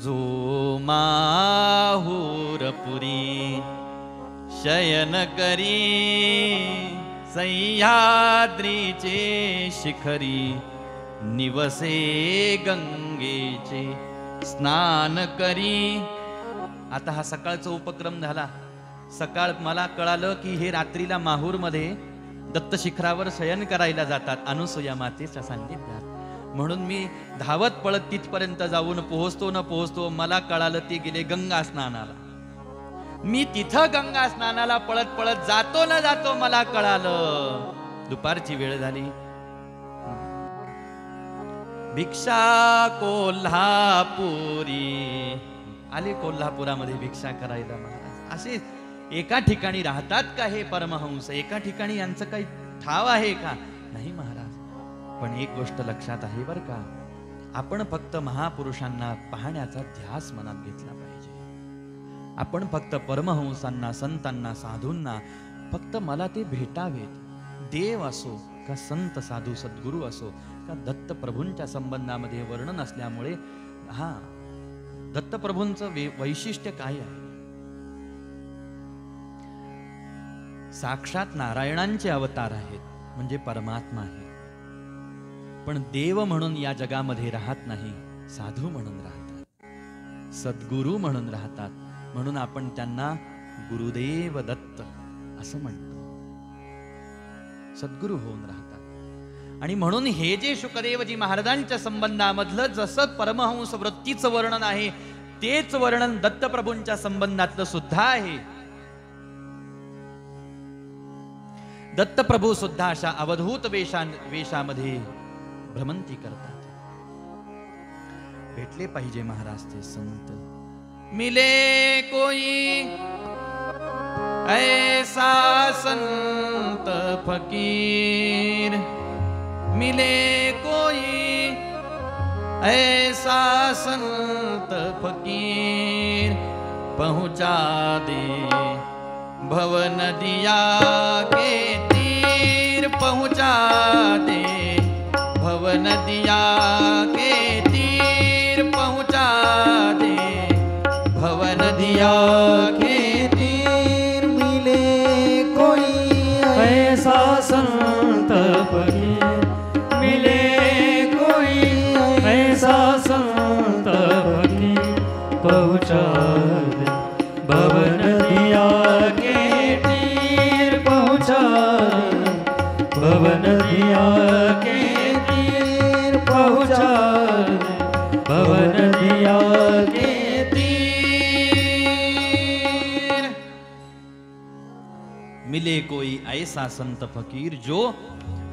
जो माहूरपुरी शयन करी सह्याद्रीचे शिखरी निवसे गंगेचे स्नान करी. आता हा सकाळचा उपक्रम झाला. सकाळ मला कळालं की हे रात्रीला माहूरमध्ये दत्त शिखरावर शयन करायला जातात अनुसूया मातेच्या सान्निध्यात. म्हणून मी धावत पळत तिथपर्यंत जाऊन पोहोचतो मला कळालं ते गेले गंगा स्नानाला. मी तिथं गंगा स्नानाला पळत पळत जातो मला कळालं दुपारची वेळ झाली. भिक्षा कोल्हापुरी आले, कोल्हापुरामध्ये भिक्षा करायला महाराज. असे एका ठिकाणी राहतात का हे परमहंस? एका ठिकाणी यांचं काही ठाव आहे का? नाही महाराज. पण एक गोष्ट लक्षात आहे बर का, आपण फक्त महापुरुषांना पाहण्याचा ध्यास मनात घेतला पाहिजे. आपण फक्त परमहंसांना, संतांना, साधूंना फक्त मला ते भेटावेत. देव असो का संत साधू सद्गुरू असो का दत्तप्रभूंच्या संबंधामध्ये वर्णन असल्यामुळे हा दत्तप्रभूंचं वैशिष्ट्य काय आहे? साक्षात नारायणांचे अवतार आहेत, म्हणजे परमात्मा आहे. पण देव म्हणून या जगामध्ये राहत नाही, साधू म्हणून राहतात, सद्गुरू म्हणून राहतात. म्हणून आपण त्यांना गुरुदेव दत्त असं म्हणतो. सद्गुरू होऊन राहतात. आणि म्हणून हे जे शुकदेवजी महाराजांच्या संबंधामधलं जसं परमहंस वृत्तीचं वर्णन आहे, तेच वर्णन दत्तप्रभूंच्या संबंधातलं सुद्धा आहे. दत्तप्रभू सुद्धा अशा अवधूत वेशामध्ये भ्रमंती करतात. भेटले पाहिजे महाराज ते संत. मिले कोई ऐसा संत फकीर, मिले कोई ऐसा संत फकीर, पहुंचा दे भव नदिया के तीर, पहुंचा दे भव नदिया के तीर, पहुंचा दे भव नदिया के तीर. मिले कोई ऐसा संत फकीर, मिले कोई ऐसा संत फकीर, पहुंचा दे भव नदिया के तीर, पहुंचा भव नदिया के तीर, पहुंचा भव नदिया के तीर. मिले कोई ऐसा संत फकीर जो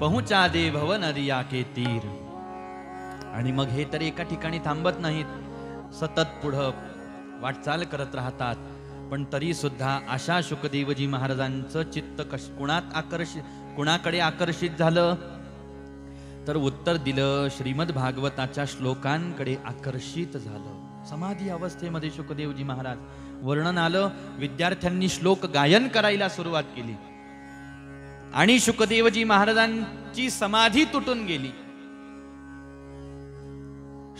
पहुंचा दे भव नदिया के तीर. आणि मग हे तर एका ठिकाणी थांबत नाहीत, सतत पुढं वाटचाल करत राहतात. पण तरी सुद्धा अशा शुकदेवजी महाराजांचं चित्त कुणाकडे आकर्षित झालं तर उत्तर दिलं श्रीमद भागवताच्या श्लोकांकडे आकर्षित झालं. समाधी अवस्थेमध्ये शुकदेवजी महाराज वर्णन आलं. विद्यार्थ्यांनी श्लोक गायन करायला सुरुवात केली आणि शुकदेवजी महाराजांची समाधी तुटून गेली.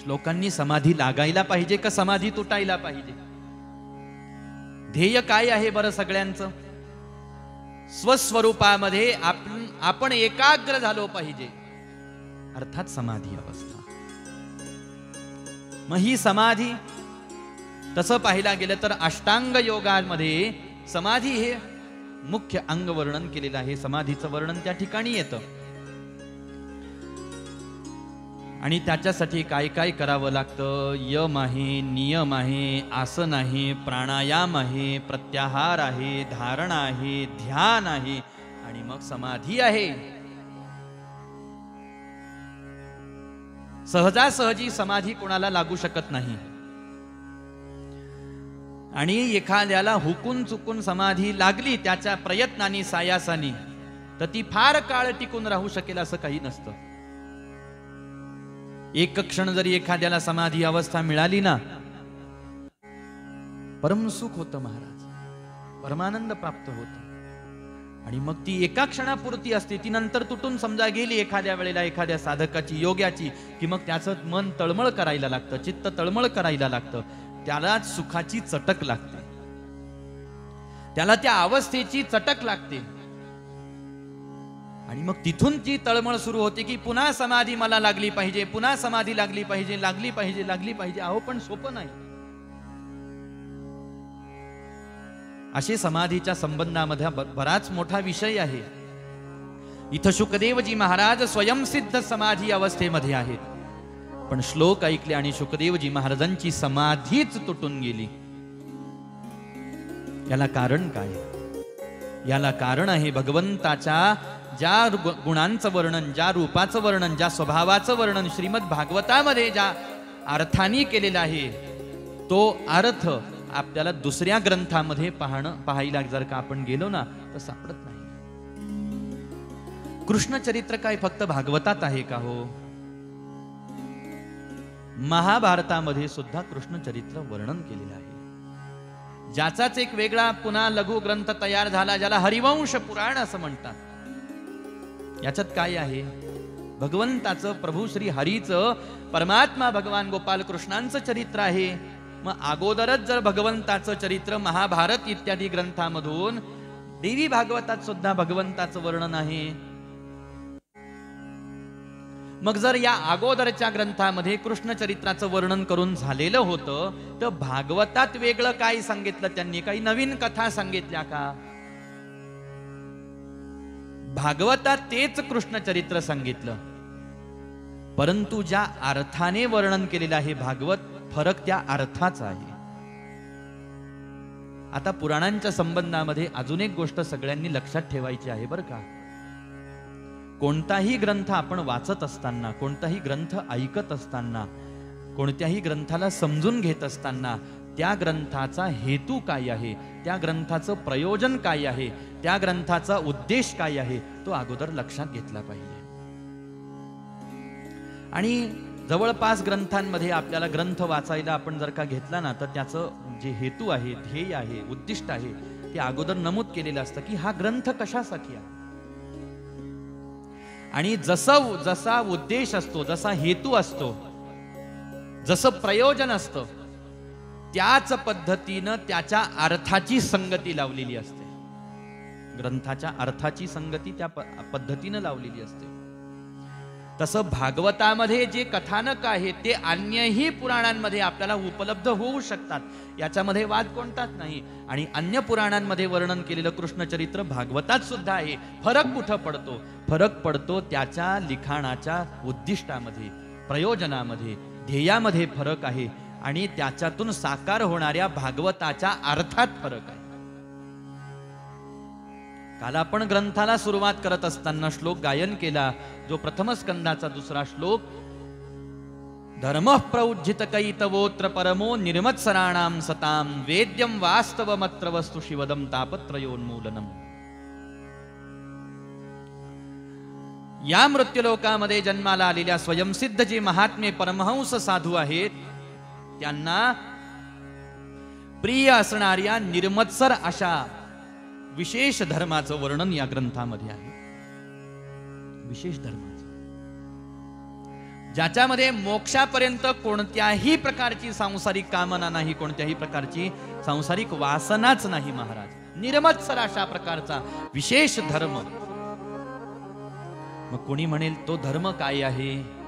श्लोकांनी समाधी लागायला पाहिजे का समाधी तुटायला पाहिजे? ध्येय काय आहे बरं सगळ्यांचं? स्वस्वरूपामध्ये आपण एकाग्र झालो पाहिजे, अर्थात समाधी अवस्था. मग ही समाधी तसं पाहायला गेलं तर अष्टांग योगामध्ये समाधी हे मुख्य अंग वर्णन केलेलं आहे. समाधीचं वर्णन त्या ठिकाणी येतं. आणि त्याच्यासाठी काय काय करावं लागतं? यम आहे, नियम आहे, आसन आहे, प्राणायाम आहे, प्रत्याहार आहे, धारणा आहे, ध्यान आहे आणि मग समाधी आहे. सहजासहजी समाधी कोणाला लागू शकत नाही. आणि एखाद्याला हुकून चुकून समाधी लागली त्याच्या प्रयत्नांनी सायासानी तर ती फार काळ टिकून राहू शकेल असं काही नसतं. एक क्षण जरी एखाद्याला समाधी अवस्था मिळाली ना, परमसुख होतं महाराज, परमानंद प्राप्त होतं. आणि मग ती एका क्षणापुरती असते, ती नंतर तुटून समजा गेली एखाद्या वेळेला एखाद्या साधकाची योग्याची, की मग त्याचं मन तळमळ करायला लागतं, चित्त तळमळ करायला लागतं. त्याला सुखाची चटक लागते, त्याला त्या अवस्थेची चटक लागते. आणि मग तिथून ती तळमळ सुरू होते की पुन्हा समाधी मला लागली पाहिजे, पुन्हा समाधी लागली पाहिजे, लागली पाहिजे, लागली पाहिजे. अहो पण सोपं नाही. असे समाधीच्या संबंधामध्ये बराच मोठा विषय आहे. इथं शुकदेवजी महाराज स्वयंसिद्ध समाधी अवस्थेमध्ये आहेत. पण श्लोक ऐकले आणि शुकदेवजी महाराजांची समाधीच तुटून गेली. याला कारण काय? याला कारण आहे भगवंताच्या ज्या गुणांचं वर्णन, ज्या रूपाचं वर्णन, ज्या स्वभावाचं वर्णन श्रीमद भागवतामध्ये ज्या अर्थाने केलेलं आहे, तो अर्थ आपल्याला दुसऱ्या ग्रंथामध्ये पाहायला जर का आपण गेलो ना तर सापडत नाही. कृष्ण चरित्र काय फक्त भागवतात आहे का हो? महाभारतामध्ये सुद्धा कृष्ण चरित्र वर्णन केलेलं आहे. ज्याचाच एक वेगळा पुन्हा लघु ग्रंथ तयार झाला, ज्याला हरिवंश पुराण असं म्हणतात. याच्यात काय आहे? भगवंताचं, प्रभू श्री हरीचं, परमात्मा भगवान गोपाल कृष्णांचं चरित्र आहे. मग अगोदरच जर भगवंताचं चरित्र महाभारत इत्यादी ग्रंथामधून देवी भागवतात सुद्धा भगवंताचं वर्णन आहे. मग जर या अगोदरच्या ग्रंथामध्ये कृष्ण चरित्राचं वर्णन करून झालेलं होतं तर भागवतात वेगळं काय सांगितलं त्यांनी? काही नवीन कथा सांगितल्या का? भागवतात तेच कृष्ण चरित्र सांगितलं, परंतु ज्या अर्थाने वर्णन केलेलं आहे भागवत, फरक त्या अर्थाचा आहे. आता पुराणांच्या संबंधामध्ये अजून एक गोष्ट सगळ्यांनी लक्षात ठेवायची आहे बरं का. कोणताही ग्रंथ आपण वाचत असताना, कोणताही ग्रंथ ऐकत असताना, कोणत्याही ग्रंथाला समजून घेत असताना त्या ग्रंथाचा हेतू काय आहे, त्या ग्रंथाचं प्रयोजन काय आहे, त्या ग्रंथाचा उद्देश काय आहे, तो अगोदर लक्षात घेतला पाहिजे. आणि जवळपास ग्रंथांमध्ये आपल्याला ग्रंथ वाचायला आपण जर का घेतला ना, तर त्याचं जे हेतू आहे, ध्येय आहे, उद्दिष्ट आहे, ते अगोदर नमूद केलेलं असतं की हा ग्रंथ कशासाठी आहे. आणि जसा उद्देश असतो, जसा हेतू असतो, जसं प्रयोजन असतं, त्याच पद्धतीनं त्याच्या अर्थाची संगती लावलेली असते. ग्रंथाच्या अर्थाची संगती त्या पद्धतीनं लावलेली असते. तसं भागवतामध्ये जे कथानक आहे ते अन्यही पुराणांमध्ये आपल्याला उपलब्ध होऊ शकतात, याच्यामध्ये वाद कोणताच नाही. आणि अन्य पुराणांमध्ये वर्णन केलेलं कृष्ण चरित्र भागवतात सुद्धा आहे. फरक कुठं पडतो? फरक पडतो त्याच्या लिखाणाच्या उद्दिष्टामध्ये, प्रयोजनामध्ये, ध्येयामध्ये फरक आहे. आणि त्याच्यातून साकार होणाऱ्या भागवताच्या अर्थात फरक आहे. काल आपण ग्रंथाला सुरुवात करत असताना श्लोक गायन केला, जो प्रथम स्कंदाचा दुसरा श्लोक, धर्म प्रौज्जित कैतवोत्र परमो निर्मत्सराणाम सताम वेद्यम वास्तवमत्र वस्तु शिवदम तापत्रयोन्मूलनम. या मृत्यूलोकामध्ये जन्माला आलेल्या स्वयंसिद्ध जे महात्मे परमहंस साधू आहेत, त्यांना प्रिय असणाऱ्या निर्मत्सर अशा विशेष धर्माचं वर्णन या ग्रंथामध्ये आहे. विशेष धर्माचं, ज्याच्यामध्ये मोक्षापर्यंत कोणत्याही प्रकारची सांसारिक कामना नाही, कोणत्याही प्रकारची सांसारिक वासनाच नाही. महाराज, निर्मत्सर अशा प्रकारचा विशेष धर्म. मग कोणी म्हणेल तो धर्म काय आहे?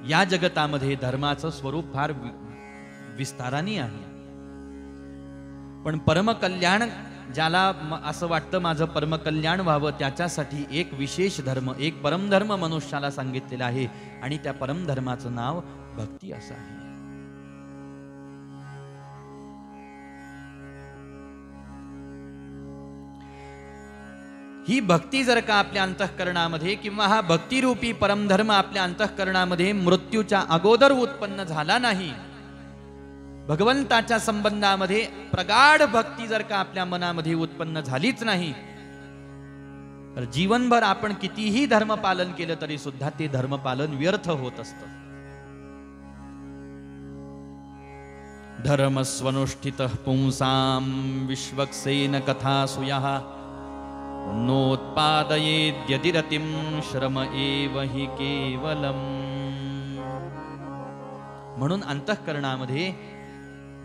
या जगतामध्ये धर्माचं स्वरूप फार विस्ताराने आहे. पण परमकल्याण, ज्याला असं वाटतं माझं परमकल्याण व्हावं, त्याच्यासाठी एक विशेष धर्म, एक परमधर्म मनुष्याला सांगितलेला आहे. आणि त्या परमधर्माचं नाव भक्ती असं आहे. ही भक्ती जर का आपल्या अंतःकरणामध्ये, किंवा हा भक्तिरूपी परमधर्म आपल्या अंतःकरणामध्ये मृत्यूच्या अगोदर उत्पन्न झाला नाही, भगवंताच्या संबंधामध्ये प्रगाढ भक्ती जर का आपल्या मनामध्ये उत्पन्न झालीच नाही, तर जीवनभर आपण कितीही धर्मपालन केलं तरी सुद्धा ते धर्मपालन व्यर्थ होत असतं. धर्मस्वनुष्ठितः पुंसां विश्वक्सेन कथासुयः नोत्पादयेद्यतिरतिं श्रम एव हि केवलम्. म्हणून अंतःकरणामध्ये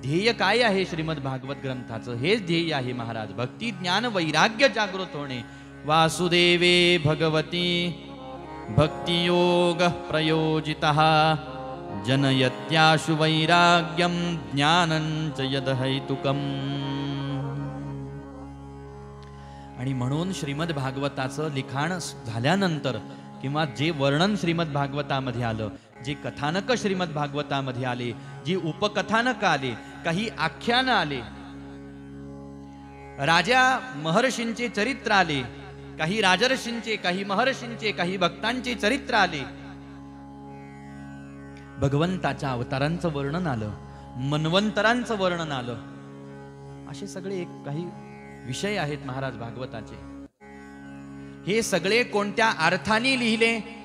ध्येय काय आहे श्रीमद भागवत ग्रंथाचं? हेच ध्येय आहे महाराज. भक्ती, ज्ञान, वैराग्य जागृत होणे. वासुदेवे भगवती भक्तियोग प्रयोजितः जनयत्याशु वैराग्यम ज्ञानंच यदहैतुकम्. आणि म्हणून श्रीमद भागवताचं लिखाण झाल्यानंतर, किंवा जे वर्णन श्रीमद भागवतामध्ये आलं, जे कथानक श्रीमद भागवतामध्ये आले, जी उपकथानक आले, काही आख्यान आले, राजा महर्षींचे चरित्र आले, काही राजर्षींचे, काही महर्षींचे, काही भक्तांचे चरित्र आले, भगवंताच्या अवतारांचं वर्णन आलं, मन्वंतरांचं वर्णन आलं. असे सगळे काही विषय आहेत महाराज भागवताचे. हे सगळे कोणत्या अर्थाने लिहिले,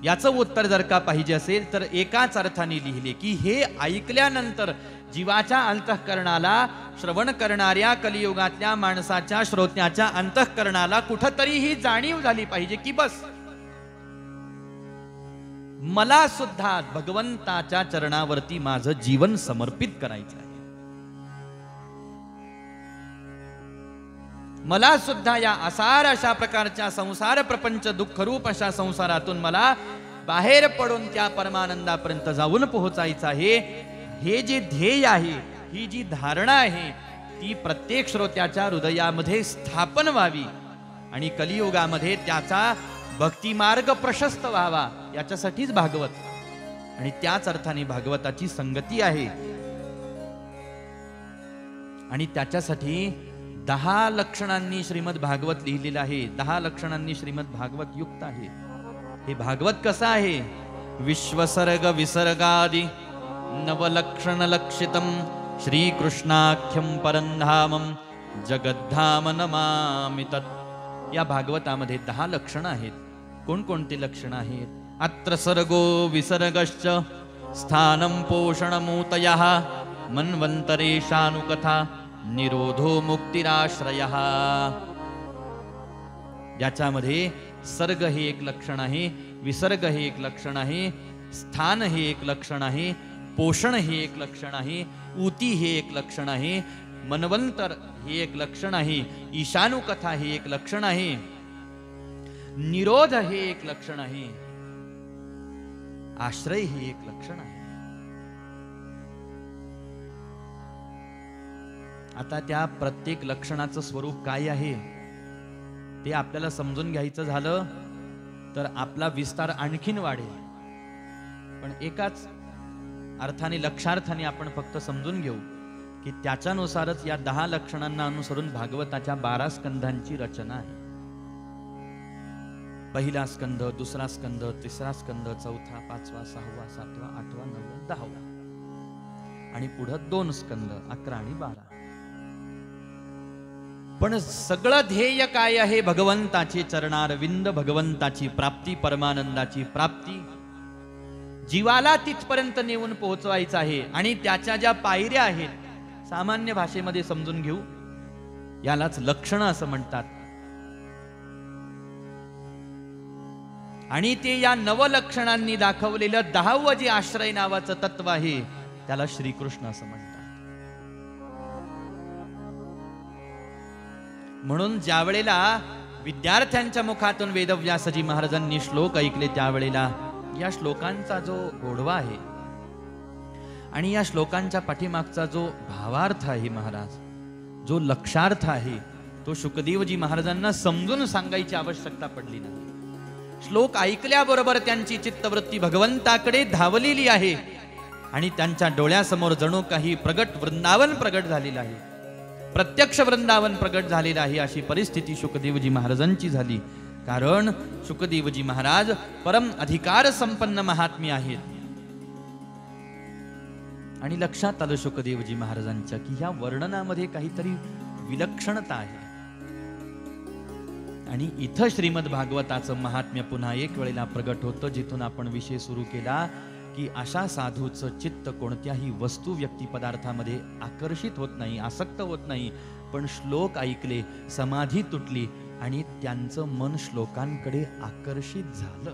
याचं उत्तर जर का पाहिजे असेल तर एकाच अर्थाने लिहिले की हे ऐकल्यानंतर जीवाच्या अंतःकरणाला, श्रवण करणाऱ्या कलियुगातल्या माणसाच्या, श्रोत्याच्या अंतःकरणाला कुठंतरी ही जाणीव झाली पाहिजे की बस, मला सुद्धा भगवंताच्या चरणावरती माझं जीवन समर्पित करायचं आहे. मला सुद्धा या असार अशा प्रकारच्या संसार प्रपंच दुःखरूप अशा संसारातून मला बाहेर पडून त्या परमानंदापर्यंत जाऊन पोहोचायचं आहे. हे जे ध्येय आहे, ही जी धारणा आहे, ती प्रत्येक श्रोत्याच्या हृदयामध्ये स्थापन व्हावी आणि कलियुगामध्ये त्याचा भक्तिमार्ग प्रशस्त व्हावा, याच्यासाठीच भागवत. आणि त्याच अर्थाने भागवताची संगती आहे. आणि त्याच्यासाठी 10 लक्षणांनी श्रीमद भागवत लिहिलेलं आहे. 10 लक्षणांनी श्रीमद भागवत युक्त आहे. हे भागवत कसं आहे? विश्वसर्ग विसर्गादि नवलक्षण लक्षितम श्रीकृष्णाख्यम परंधामम जगद्धाम नमामि तत्. या भागवतामध्ये 10 लक्षणं आहेत. कोणकोणती लक्षणं आहेत? अत्र सर्गो विसर्गश्च स्थानं पोषणमूतयः मन्वंतरेशानुकथा निरोधो मुक्तिराश्रयः. याच्यामध्ये सर्ग हे एक लक्षण आहे, विसर्ग हे एक लक्षण आहे, स्थान हे एक लक्षण आहे, पोषण हे एक लक्षण आहे, ऊती हे एक लक्षण आहे, मनवंतर हे एक लक्षण आहे, ईशानुकथा हे एक लक्षण आहे, निरोध हे एक लक्षण आहे, आश्रय हे एक लक्षण आहे. आता त्या प्रत्येक लक्षणाचं स्वरूप काय आहे ते आपल्याला समजून घ्यायचं झालं तर आपला विस्तार आणखीन वाढेल. पण एकाच अर्थाने लक्षार्थाने आपण फक्त समजून घेऊ की त्याच्यानुसारच या 10 लक्षणांना अनुसरून भागवताच्या 12 स्कंधांची रचना आहे. पहिला स्कंध, दुसरा स्कंध, तिसरा स्कंध, चौथा, 5वा, 6वा, 7वा, 8वा, 9वा, 10वा आणि पुढे 2 स्कंद 11 आणि 12. पण सगळं ध्येय काय आहे? भगवंताचे चरणारविंद, भगवंताची प्राप्ती, परमानंदाची प्राप्ती. जीवाला तिथपर्यंत नेऊन पोहोचवायचं आहे. आणि त्याच्या ज्या पायऱ्या आहेत सामान्य भाषेमध्ये समजून घेऊ, यालाच लक्षणं असं म्हणतात. आणि ते या नवलक्षणांनी दाखवलेलं 10वं जे आश्रय नावाचं तत्व आहे त्याला श्रीकृष्ण असं म्हणतात. म्हणून ज्या वेळेला विद्यार्थ्यांच्या मुखातून वेदव्यासजी महाराजांनी श्लोक ऐकले त्यावेळेला या श्लोकांचा जो गोडवा आहे आणि या श्लोकांच्या पाठीमागचा जो भावार्थ आहे महाराज, जो लक्षार्थ आहे, तो शुकदेवजी महाराजांना समजून सांगायची आवश्यकता पडली नाही. श्लोक ऐकल्याबरोबर त्यांची चित्तवृत्ती भगवंताकडे धावलेली आहे आणि त्यांच्या डोळ्यासमोर जणू काही प्रगट वृंदावन प्रगट झालेलं आहे, प्रत्यक्ष वृंदावन प्रगट झालेलं आहे. अशी परिस्थिती शुकदेवजी महाराजांची झाली. कारण शुकदेवजी महाराज परम अधिकार संपन्न महात्मे आहेत. आणि लक्षात आलं शुकदेवजी महाराजांच्या की ह्या वर्णनामध्ये काहीतरी विलक्षणता आहे. आणि इथं श्रीमद भागवताचं महात्म्य पुन्हा एक वेळेला प्रगट होतं, जिथून आपण विषय सुरू केला की अशा साधूचं चित्त कोणत्याही वस्तू व्यक्ती पदार्थामध्ये आकर्षित होत नाही, आसक्त होत नाही. पण श्लोक ऐकले, समाधी तुटली आणि त्यांचं मन श्लोकांकडे आकर्षित झालं.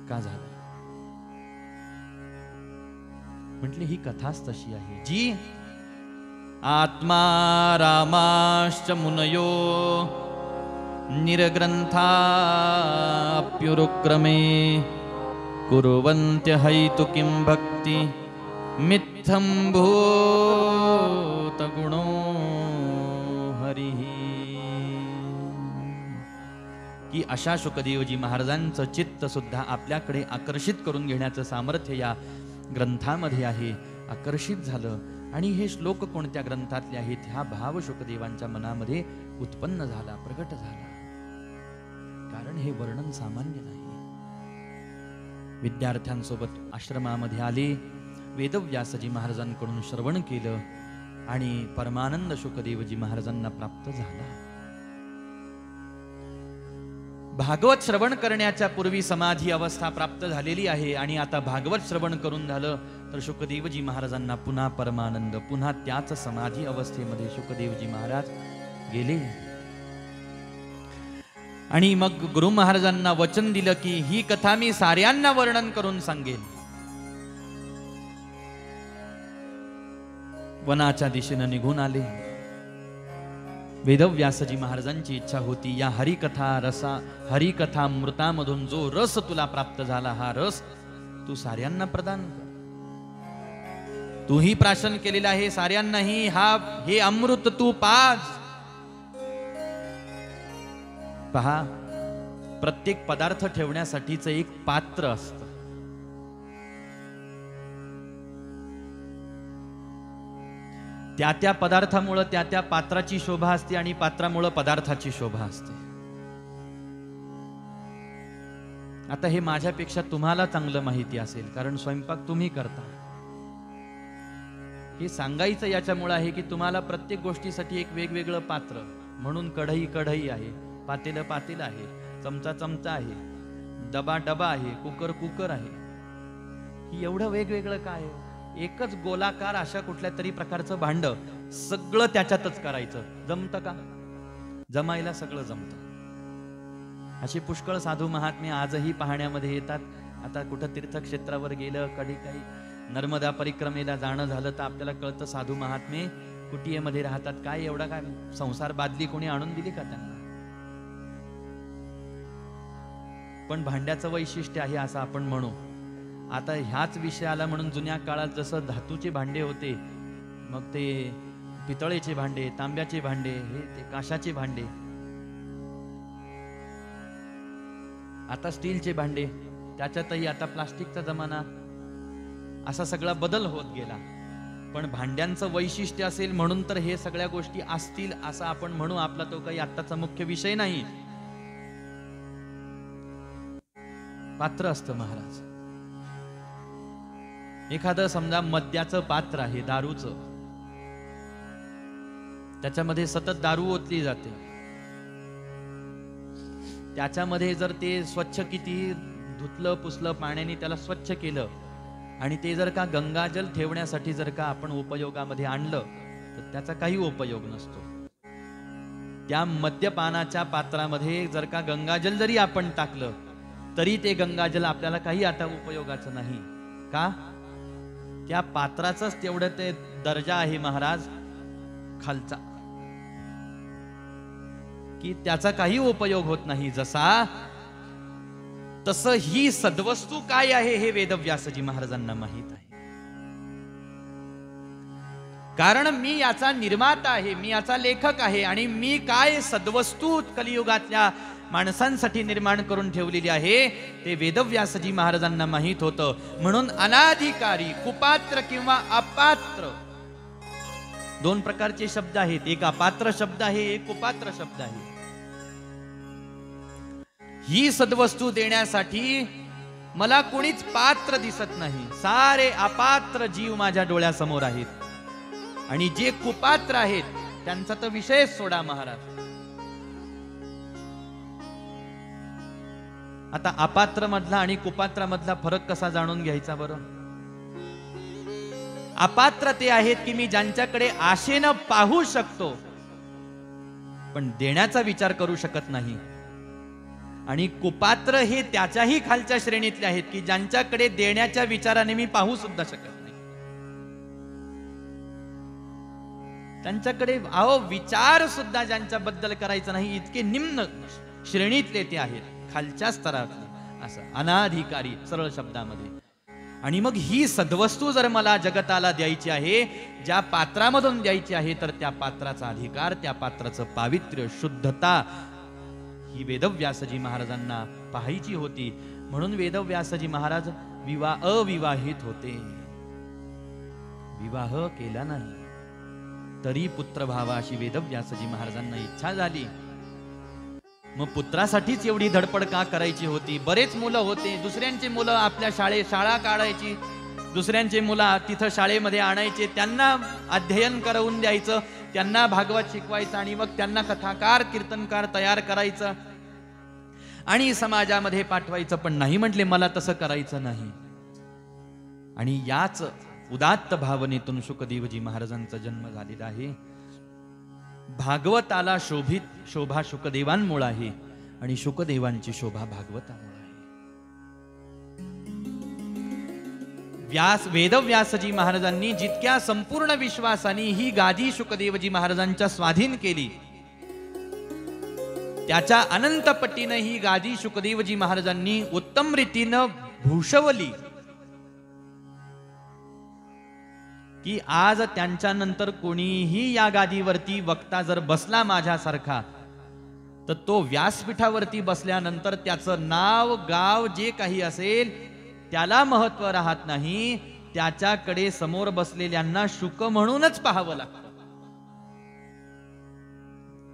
का झालं? म्हटले ही कथाच तशी आहे जी आत्मा रामाश्च मुनयो निर्ग्रंथाप्युरुक्रमे कुर्वन्त्य हैतुकीं भक्ति मिथ्यं भूत गुणो हरिः. की अशा शुकदेवजी महाराजांचं चित्त सुद्धा आपल्याकडे आकर्षित करून घेण्याचं सामर्थ्य या ग्रंथामध्ये आहे. आकर्षित झालं. आणि हे श्लोक कोणत्या ग्रंथातले आहेत हा भाव शुकदेवांच्या मनामध्ये उत्पन्न झाला, प्रगट झाला. कारण हे वर्णन सामान्य नाही. विद्यार्थ्यांसोबत आश्रमामध्ये आले, वेदव्यासजी महाराजांकडून श्रवण केलं आणि परमानंद शुकदेवजी महाराजांना प्राप्त झाला. भागवत श्रवण करण्याच्या पूर्वी समाधी अवस्था प्राप्त झालेली आहे आणि आता भागवत श्रवण करून झालं तर शुकदेवजी महाराजांना पुन्हा परमानंद, पुन्हा त्याच समाधी अवस्थेमध्ये शुकदेवजी महाराज गेले. आणि मग गुरु महाराजांना वचन दिलं की ही कथा मी साऱ्यांना वर्णन करून सांगेन. वनाच्या दिशेनं निघून आले. वेदव्यासजी महाराजांची इच्छा होती या हरिकथा मृतामधून जो रस तुला प्राप्त झाला हा रस तू साऱ्यांना प्रदान कर. तूही प्राशन केलेलं आहे साऱ्यांनाही, हे अमृत तू पाज. पहा, प्रत्येक पदार्थ ठेवण्यासाठीच एक पात्र असतं. त्या पदार्थामुळे त्या पात्राची शोभा असते आणि पात्रामुळे पदार्थाची शोभा असते. आता हे माझ्यापेक्षा तुम्हाला चांगलं माहिती असेल, कारण स्वयंपाक तुम्ही करता. हे सांगायचं याच्यामुळे आहे की तुम्हाला प्रत्येक गोष्टीसाठी एक वेगवेगळं पात्र, म्हणून कढई कढई आहे, पातेलं पातेलं आहे, चमचा चमचा आहे, डबा डबा आहे, कुकर कुकर आहे. ही एवढं वेगवेगळं काय आहे? एकच गोलाकार अशा कुठल्या तरी प्रकारचं भांड सगळं त्याच्यातच करायचं जमतं का? जमायला सगळं जमतं. अशी पुष्कळ साधू महात्मे आजही पाहण्यामध्ये येतात. आता कुठं तीर्थक्षेत्रावर गेलं, कधी काही नर्मदा परिक्रमेला जाणं झालं तर आपल्याला कळतं साधू महात्मे कुटियेमध्ये राहतात. काय एवढा काय संसार बादली कोणी आणून दिली का त्यांना? पण भांड्याचं वैशिष्ट्य आहे असं आपण म्हणू. आता ह्याच विषयाला म्हणून जुन्या काळात जसं धातूचे भांडे होते, मग ते पितळेचे भांडे, तांब्याचे भांडे, हे ते काशाचे भांडे, आता स्टीलचे भांडे, त्याच्यातही आता प्लास्टिकचा जमाना, असा सगळा बदल होत गेला. पण भांड्यांचं वैशिष्ट्य असेल म्हणून तर हे सगळ्या गोष्टी असतील असं आपण म्हणू. आपला तो काही आत्ताचा मुख्य विषय नाही. पात्र असतं महाराज. एखादं समजा मद्याचं पात्र आहे, दारूचं, त्याच्यामध्ये सतत दारू ओतली जाते. त्याच्यामध्ये जर ते स्वच्छ किती धुतलं पुसलं पाण्याने त्याला स्वच्छ केलं आणि ते जर का गंगाजल ठेवण्यासाठी जर का आपण उपयोगामध्ये आणलं तर त्याचा काही उपयोग नसतो. त्या मद्यपानाच्या पात्रामध्ये जर का गंगाजल जरी आपण टाकलं तरी ते गंगाजल आपल्याला काही आता उपयोगाचं नाही. का? त्या पात्राचाच तेवढं ते दर्जा आहे महाराज खालचा, की त्याचा काही उपयोग होत नाही. जसा तसं ही सद्वस्तू काय आहे हे वेदव्यासजी महाराजांना माहित आहे. कारण मी याचा निर्माता आहे, मी याचा लेखक आहे आणि मी काय सद्वस्तू कलियुगातल्या माणसांसाठी निर्माण करून ठेवलेली आहे ते वेदव्यासजी महाराजांना माहित होतं. म्हणून अनाधिकारी, कुपात्र किंवा अपात्र, दोन प्रकारचे शब्द आहेत. एक अपात्र शब्द आहे, एक कुपात्र शब्द आहे. ही सद्वस्तू देण्यासाठी मला कोणीच पात्र दिसत नाही. सारे अपात्र जीव माझ्या डोळ्यासमोर आहेत आणि जे कुपात्र आहेत त्यांचा तर विषय सोडा महाराज. आता अपात्र मधला आणि कुपात्र मधला फरक कसा जाणून घ्यायचा बरं? अपात्र ते आहेत की मी ज्यांच्याकडे आशेनं पाहू शकतो पण देण्याचा विचार करू शकत नाही. आणि कुपात्र हे त्याच्याही खालच्या श्रेणीतले आहेत की ज्यांच्याकडे देण्याच्या विचाराने मी पाहू सुद्धा शकत नाही. त्यांच्याकडे विचार सुद्धा ज्यांच्याबद्दल करायचा नाही इतके निम्न श्रेणीतले ते आहेत, खालच्या स्तरातले. असं अनाधिकारी सरळ शब्दामध्ये. आणि मग ही सद्वस्तू जर मला जगताला द्यायची आहे, ज्या पात्रामधून द्यायची आहे, तर त्या पात्राचा अधिकार, त्या पात्राचं पावित्र्य, शुद्धता ही वेदव्यासजी महाराजांना पाहायची होती. म्हणून वेदव्यासजी महाराज अविवाहित होते. विवाह केला नाही तरी पुत्र व्हावा अशी वेदव्यासजी महाराजांना इच्छा झाली. मग पुत्रासाठीच एवढी धडपड का करायची होती? बरेच मुलं होते, दुसऱ्यांची मुलं आपल्या शाळा काढायची, दुसऱ्यांची मुलं तिथं शाळेमध्ये आणायचे, त्यांना अध्ययन करवून द्यायचं, त्यांना भागवत शिकवायचं आणि मग त्यांना कथाकार कीर्तनकार तयार करायचं आणि समाजामध्ये पाठवायचं. पण नाही म्हटले, मला तसं करायचं नाही. आणि याच उदात्त भावनेतून शुकदेवजी महाराजांचा जन्म झालेला आहे. भागवताला शोभा शुकदेवांमुळे आहे आणि शुकदेवांची शोभा भागवतामुळे आहे. वेदव्यासजी महाराजांनी जितक्या संपूर्ण विश्वासाने ही गादी शुकदेवजी महाराजांच्या स्वाधीन केली, त्याच्या अनंत पटीनं ही गादी शुकदेवजी महाराजांनी उत्तम रीतीनं भूषवली. की आज त्यांच्यानंतर कोणीही या गादीवरती वक्ता जर बसला माझ्यासारखा, तर तो व्यासपीठावरती बसल्यानंतर त्याचं नाव गाव जे काही असेल त्याला महत्व राहत नाही, त्याच्याकडे समोर बसलेल्यांना शुक म्हणूनच पाहावं लागतं.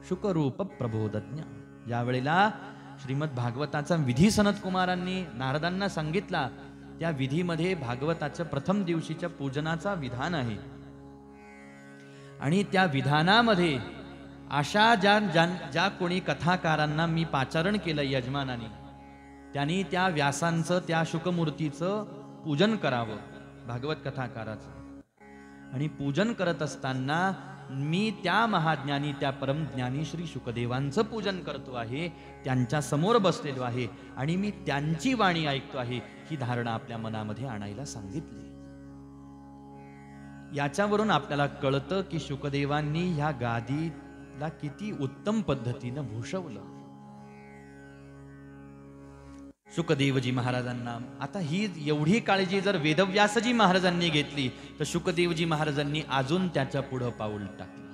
शुकरूप प्रबोधज्ञ. ज्या वेळेला श्रीमद भागवताचा विधी सनत कुमारांनी नारदांना सांगितला, त्या विधीमध्ये भागवताच्या प्रथम दिवशीच्या पूजनाचा विधान आहे. आणि त्या विधानामध्ये अशा ज्या कोणी कथाकारांना मी पाचारण केलं यजमानाने, त्यांनी त्या व्यासांचं, त्या शुकमूर्तीचं पूजन करावं, भागवत कथाकाराचं. आणि पूजन करत असताना मी त्या महाज्ञानी, त्या परमज्ञानी श्री शुकदेवांचं पूजन करतो आहे, त्यांच्या समोर बसलेलो आहे आणि मी त्यांची वाणी ऐकतो आहे, ही धारणा आपल्या मनामध्ये आणायला सांगितली. याच्यावरून आपल्याला कळतं की शुकदेवांनी ह्या गादीला किती उत्तम पद्धतीनं भूषवलं. शुकदेवजी महाराजांना आता ही एवढी काळजी जर वेदव्यासजी महाराजांनी घेतली, तर शुकदेवजी महाराजांनी अजून त्याच्या पुढं पाऊल टाकलं.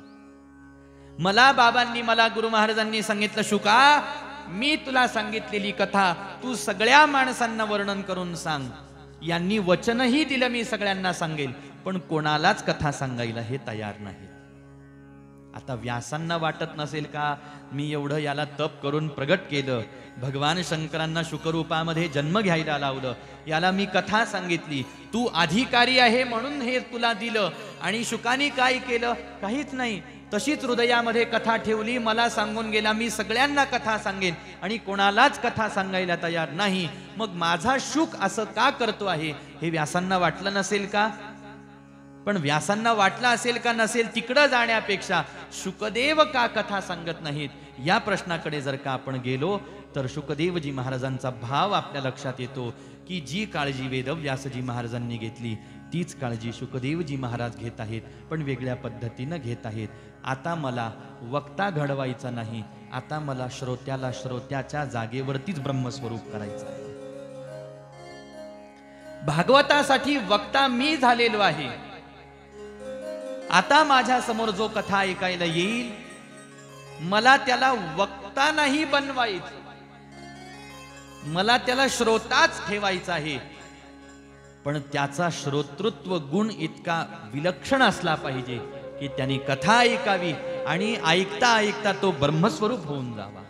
मला गुरु महाराजांनी सांगितलं, शुका, मी तुला सांगितलेली कथा तू सगळ्या माणसांना वर्णन करून सांग. यांनी वचनही दिलं मी सगळ्यांना सांगेल, पण कोणालाच कथा सांगायला हे तयार नाही. आता व्यासांना वाटत नसेल का मी एवढं याला तप करून प्रगट केलं, भगवान शंकरांना शुकरूपामध्ये जन्म घ्यायला लावलं, याला मी कथा सांगितली, तू अधिकारी आहे म्हणून हे तुला दिलं, आणि शुकानी काय केलं? काहीच नाही. तशीच हृदयामध्ये कथा ठेवली, मला सांगून गेला मी सगळ्यांना कथा सांगेन, आणि कोणालाच कथा सांगायला तयार नाही. मग माझा शुक असं का करतो आहे हे व्यासांना वाटलं नसेल का? पण व्यासांना वाटलं असेल का नसेल, तिकडं जाण्यापेक्षा शुकदेव का कथा सांगत नाहीत या प्रश्नाकडे जर का आपण गेलो, तर शुकदेवजी महाराजांचा भाव आपल्या लक्षात येतो की जी काळजी वेदव्यासजी महाराजांनी घेतली तीच काळजी शुकदेवजी महाराज घेत आहेत, पण वेगळ्या पद्धतीनं घेत आहेत. आता मला वक्ता घडवायचा नाही, आता मला श्रोत्याला श्रोत्याच्या जागेवरतीच ब्रह्मस्वरूप करायचं आहे. भागवतासाठी वक्ता मी झालेलो आहे. आता माझ्या समोर जो कथा ऐकायला येईल, मला त्याला वक्ता नाही बनवायचं, मला त्याला श्रोताच ठेवायचा आहे. पण त्याचा श्रोतृत्व गुण इतका विलक्षण असला पाहिजे की त्यांनी कथा ऐकावी आणि ऐकता ऐकता तो ब्रह्मस्वरूप होऊन जावा.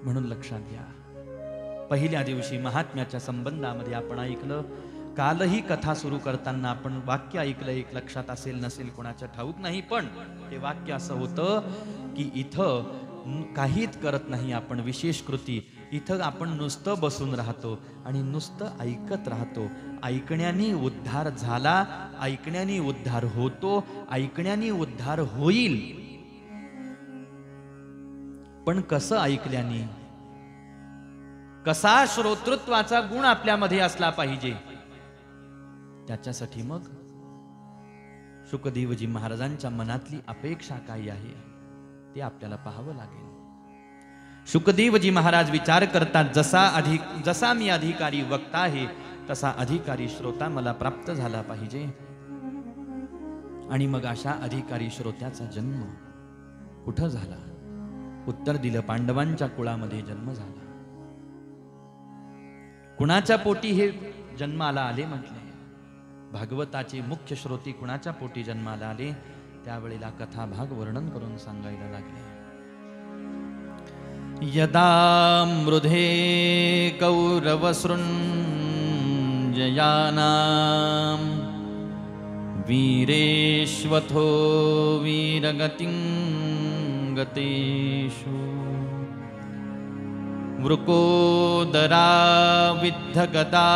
म्हणून लक्षात घ्या, पहिल्या दिवशी महात्म्याच्या संबंधामध्ये आपण ऐकलं, कालही कथा सुरू करताना आपण वाक्य ऐकलं, एक लक्षात असेल नसेल कोणाच्या ठाऊक नाही, पण ते वाक्य असं होतं की इथं काहीच करत नाही आपण विशेष कृती, इथं आपण नुसतं बसून राहतो आणि नुसतं ऐकत राहतो. ऐकण्याने उद्धार झाला, ऐकण्याने उद्धार होतो, ऐकण्याने उद्धार होईल. पण कसं ऐकल्याने, कसा श्रोतृत्वाचा गुण आपल्यामध्ये असला पाहिजे, त्याच्यासाठी मग शुकदेवजी महाराजांच्या मनातली अपेक्षा काय आहे ते आपल्याला पाहावं लागेल. शुकदेवजी महाराज विचार करतात, जसा मी अधिकारी वक्ता आहे तसा अधिकारी श्रोता मला प्राप्त झाला पाहिजे. आणि मग अशा अधिकारी श्रोत्याचा जन्म कुठं झाला? उत्तर दिलं, पांडवांच्या कुळामध्ये जन्म झाला. कुणाच्या पोटी हे जन्माला आले म्हटले? भागवताचे मुख्य श्रोती कुणाच्या पोटी जन्माला आले? त्यावेळेला कथा भाग वर्णन करून सांगायला लागले. यदा मृधे कौरवसृञ्जयानां वीरेश्वथो वीरगतिं गतेषु वृकोदरा विद्धगदा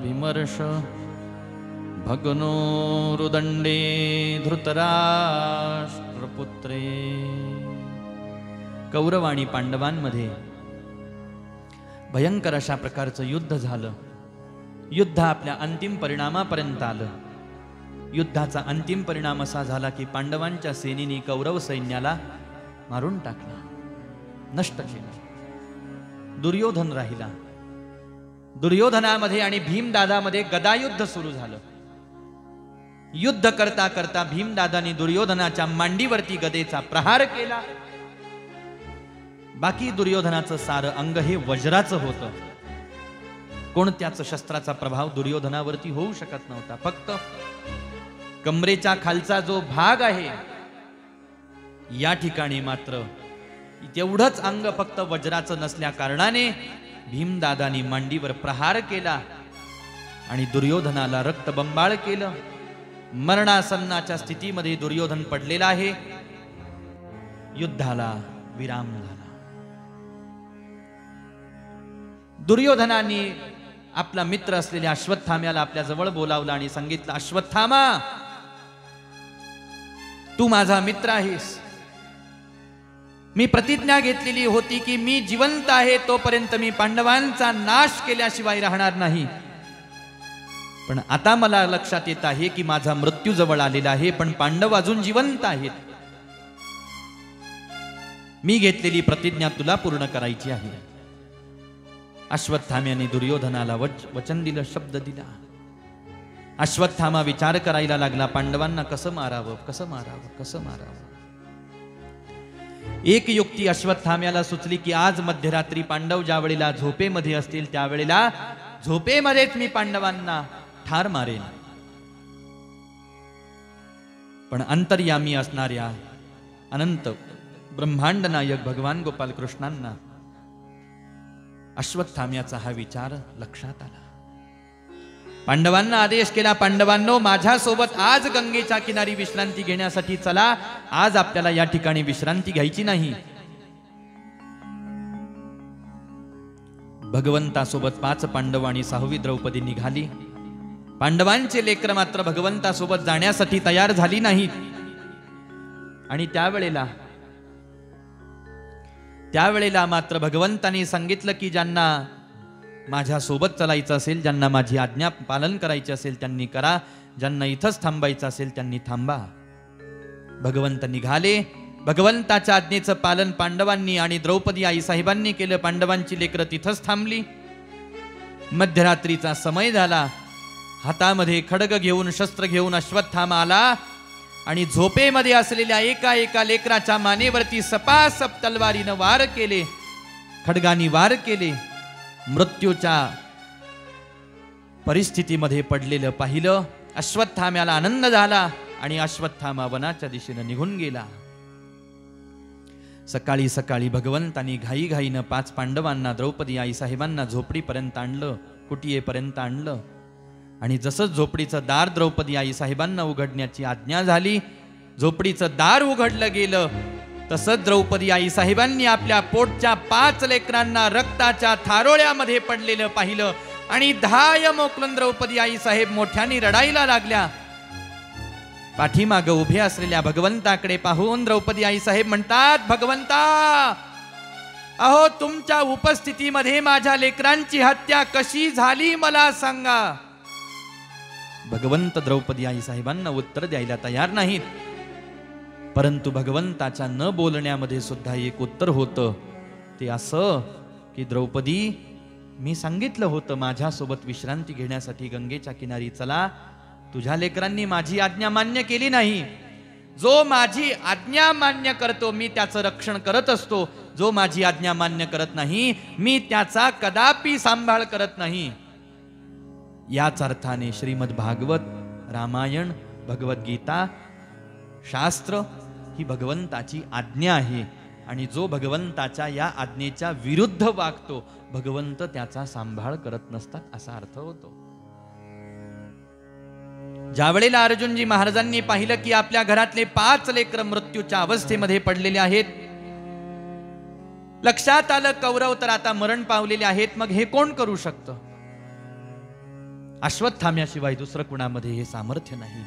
विमर्श भग्नो रुदंडे धृतराष्ट्रपुत्रे. कौरव आणि पांडवांमध्ये भयंकर अशा प्रकारचं युद्ध झालं. युद्ध आपल्या अंतिम परिणामापर्यंत आलं. युद्धाचा अंतिम परिणाम असा झाला की पांडवांच्या सेनेने कौरव सैन्याला मारून टाकलं, नष्ट केलं. दुर्योधन राहिला. दुर्योधनामध्ये आणि भीमदादामध्ये गदायुद्ध सुरू झालं. युद्ध करता करता भीमदादाने दुर्योधनाच्या मांडीवरती गदेचा प्रहार केला. बाकी दुर्योधनाचं सारं अंग हे वज्राचं होतं. कोणत्याच शस्त्राचा प्रभाव दुर्योधनावरती होऊ शकत नव्हता. फक्त कमरेच्या खालचा जो भाग आहे या ठिकाणी मात्र तेवढंच अंग फक्त वज्राचं नसल्या कारणाने भीमदादानी मांडीवर प्रहार केला आणि दुर्योधनाला रक्तबंबाळ केलं. मरणासन्नाच्या स्थितीमध्ये दुर्योधन पडलेला आहे. युद्धाला विराम झाला. दुर्योधनाने आपला मित्र असलेल्या अश्वत्थाम्याला आपल्या जवळ बोलावलं आणि सांगितलं, अश्वत्थामा, तू माझा मित्र आहेस. मी प्रतिज्ञा घेतलेली होती की मी जिवंत आहे तोपर्यंत मी पांडवांचा नाश केल्याशिवाय राहणार नाही. पण आता मला लक्षात येत आहे की माझा मृत्यू जवळ आलेला आहे, पण पांडव अजून जिवंत आहेत. मी घेतलेली प्रतिज्ञा तुला पूर्ण करायची आहे. अश्वत्थाम्याने दुर्योधनाला वचन दिलं, शब्द दिला. अश्वत्थामा विचार करायला लागला, पांडवांना कसं मारावं, कसं मारावं, कसं मारावं. एक युक्ती अश्वत्थाम्याला सुचली की आज मध्यरात्री पांडव ज्या वेळेला झोपेमध्ये असतील त्यावेळेला झोपेमध्येच मी पांडवांना ठार मारेन. पण अंतर्यामी असणाऱ्या अनंत ब्रह्मांड नायक भगवान गोपाल कृष्णांना अश्वत्थाम्याचा हा विचार लक्षात आला. पांडवांना आदेश केला, पांडवांनो, माझ्यासोबत आज गंगेच्या किनारी विश्रांती घेण्यासाठी चला. आज आपल्याला या ठिकाणी विश्रांती घ्यायची नाही. भगवंतासोबत 5 पांडव आणि 6वी द्रौपदी निघाली. पांडवांचे लेकर मात्र भगवंतासोबत जाण्यासाठी तयार झाली नाहीत. आणि त्यावेळेला मात्र भगवंतांनी सांगितलं की ज्यांना माझ्या सोबत चालायचं असेल, ज्यांना माझी आज्ञा पालन करायची असेल त्यांनी करा, ज्यांना इथंच थांबायचं असेल त्यांनी थांबा. भगवंत निघाले. भगवंताच्या आज्ञेचं पालन पांडवांनी आणि द्रौपदी आई साहेबांनी केलं. पांडवांची लेकरं तिथंच थांबली. मध्यरात्रीचा समय झाला. हातामध्ये खड्ग घेऊन, शस्त्र घेऊन अश्वत्थामा आला आणि झोपेमध्ये असलेल्या एका एका लेकराच्या मानेवरती सपासप तलवारीनं वार केले, खड्गानी वार केले. मृत्यूच्या परिस्थितीमध्ये पडलेलं पाहिलं. अश्वत्थाम्याला आनंद झाला आणि अश्वत्थामा वनाच्या दिशेने निघून गेला. सकाळी सकाळी भगवंतांनी घाईघाईनं 5 पांडवांना, द्रौपदी आई साहेबांना झोपडीपर्यंत आणलं, कुटियेपर्यंत आणलं. आणि जसं झोपडीचं दार द्रौपदी आई साहेबांना उघडण्याची आज्ञा झाली, झोपडीचं दार उघडलं गेलं. तसंच द्रौपदी आई साहेबांनी आपल्या पोटच्या 5 लेकरांना रक्ताच्या थारोळ्यामध्ये पडलेलं पाहिलं आणि धाय मोकलून द्रौपदी आई साहेब मोठ्याने रडायला लागल्या. पाठीमाग उभे असलेल्या भगवंताकडे पाहून द्रौपदी आई साहेब म्हणतात, भगवंता, अहो तुमच्या उपस्थितीमध्ये माझ्या लेकरांची हत्या कशी झाली मला सांगा. भगवंत द्रौपदी आई साहेबांना उत्तर द्यायला तयार नाहीत. परंतु भगवंताच्या न बोलण्यामध्ये सुद्धा एक उत्तर होतं. ते असं की द्रौपदी, मी सांगितलं होतं माझ्यासोबत विश्रांती घेण्यासाठी गंगेच्या किनारी चला. तुझ्या लेकरांनी माझी आज्ञा मान्य केली नाही. जो माझी आज्ञा मान्य करतो मी त्याचं रक्षण करत असतो. जो माझी आज्ञा मान्य करत नाही मी त्याचा कदापि सांभाळ करत नाही. याच अर्थाने श्रीमद भागवत, रामायण, भगवद्गीता, शास्त्र ही भगवंताची आज्ञा आहे. आणि जो भगवंताच्या या आज्ञेच्या विरुद्ध वागतो भगवंत त्याचा सांभाळ करत नसतात असा अर्थ होतो. ज्या वेळेला अर्जुनजी महाराजांनी पाहिलं की आपल्या घरातले 5 लेकर मृत्यूच्या अवस्थेमध्ये पडलेले आहेत, लक्षात आलं कौरव तर आता मरण पावलेले आहेत. मग हे कोण करू शकतं? अश्वत्थाम्याशिवाय दुसरं कुणामध्ये हे सामर्थ्य नाही,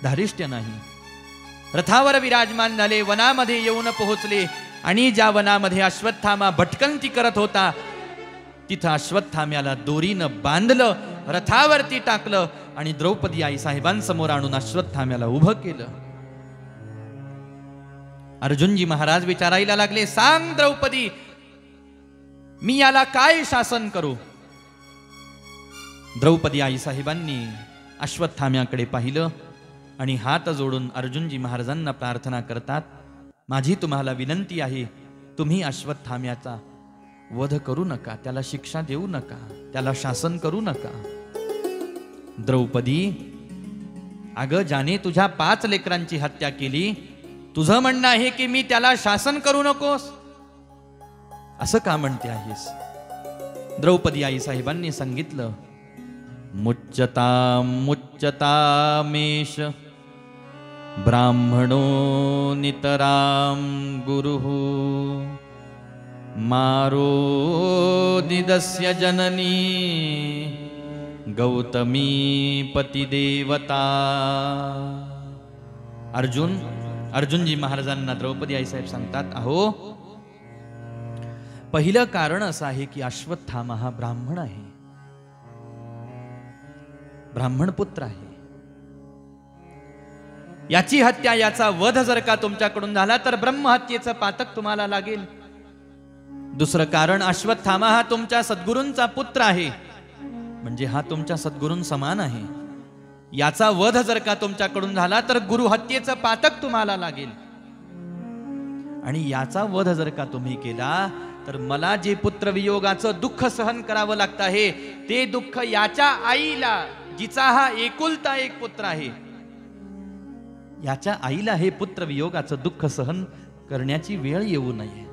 धारिष्ट्य नाही. रथावर विराजमान झाले, वनामध्ये येऊन पोहोचले आणि ज्या वनामध्ये अश्वत्थामा भटकंती करत होता तिथं अश्वत्थाम्याला दोरीनं बांधलं, रथावरती टाकलं आणि द्रौपदी आई साहेबांसमोर आणून अश्वत्थाम्याला उभं केलं. अर्जुनजी महाराज विचारायला लागले, सांग द्रौपदी, मी याला काय शासन करू? द्रौपदी आईसाहेबांनी अश्वत्थाम्याकडे पाहिलं आणि हात जोडून अर्जुनजी महाराजांना प्रार्थना करतात, माझी तुम्हाला विनंती आहे, तुम्ही अश्वत्थाम्याचा वध करू नका, त्याला शिक्षा देऊ नका, त्याला शासन करू नका. द्रौपदी, अगं ज्याने तुझ्या 5 लेकरांची हत्या केली, तुझं म्हणणं आहे की मी त्याला शासन करू नकोस, असं का म्हणते आहेस? द्रौपदी आईसाहेबांनी सांगितलं, मुच्यतामेष ब्राह्मणो नितराम गुरुः मारो निदस्य जननी गौतमी पतिदेवता. अर्जुनजी महाराजांना द्रौपदी आईसाहेब सांगतात, अहो पहिलं कारण असं आहे की अश्वत्थामा हा ब्राह्मण आहे, ब्राह्मण पुत्र आहे. याची हत्या, याचा वध जर का तुमच्याकडून झाला तर ब्रह्महत्येचं पातक तुम्हाला लागेल. दुसरं कारण, अश्वत्थामा हा तुमच्या सद्गुरूंचा पुत्र आहे, म्हणजे हा तुमच्या सद्गुरूं समान आहे. याचा वध जर का तुमच्याकडून झाला तर गुरुहत्येचं पातक तुम्हाला लागेल. आणि याचा वध जर का तुम्ही केला तर मला जे पुत्रवियोगाचं दुःख सहन करावं लागतं आहे, ते दुःख याच्या आईला, जिचा हा एकुलता एक पुत्र आहे, याच्या आईला हे पुत्रवियोगाचं दुःख सहन करण्याची वेळ येऊ नये.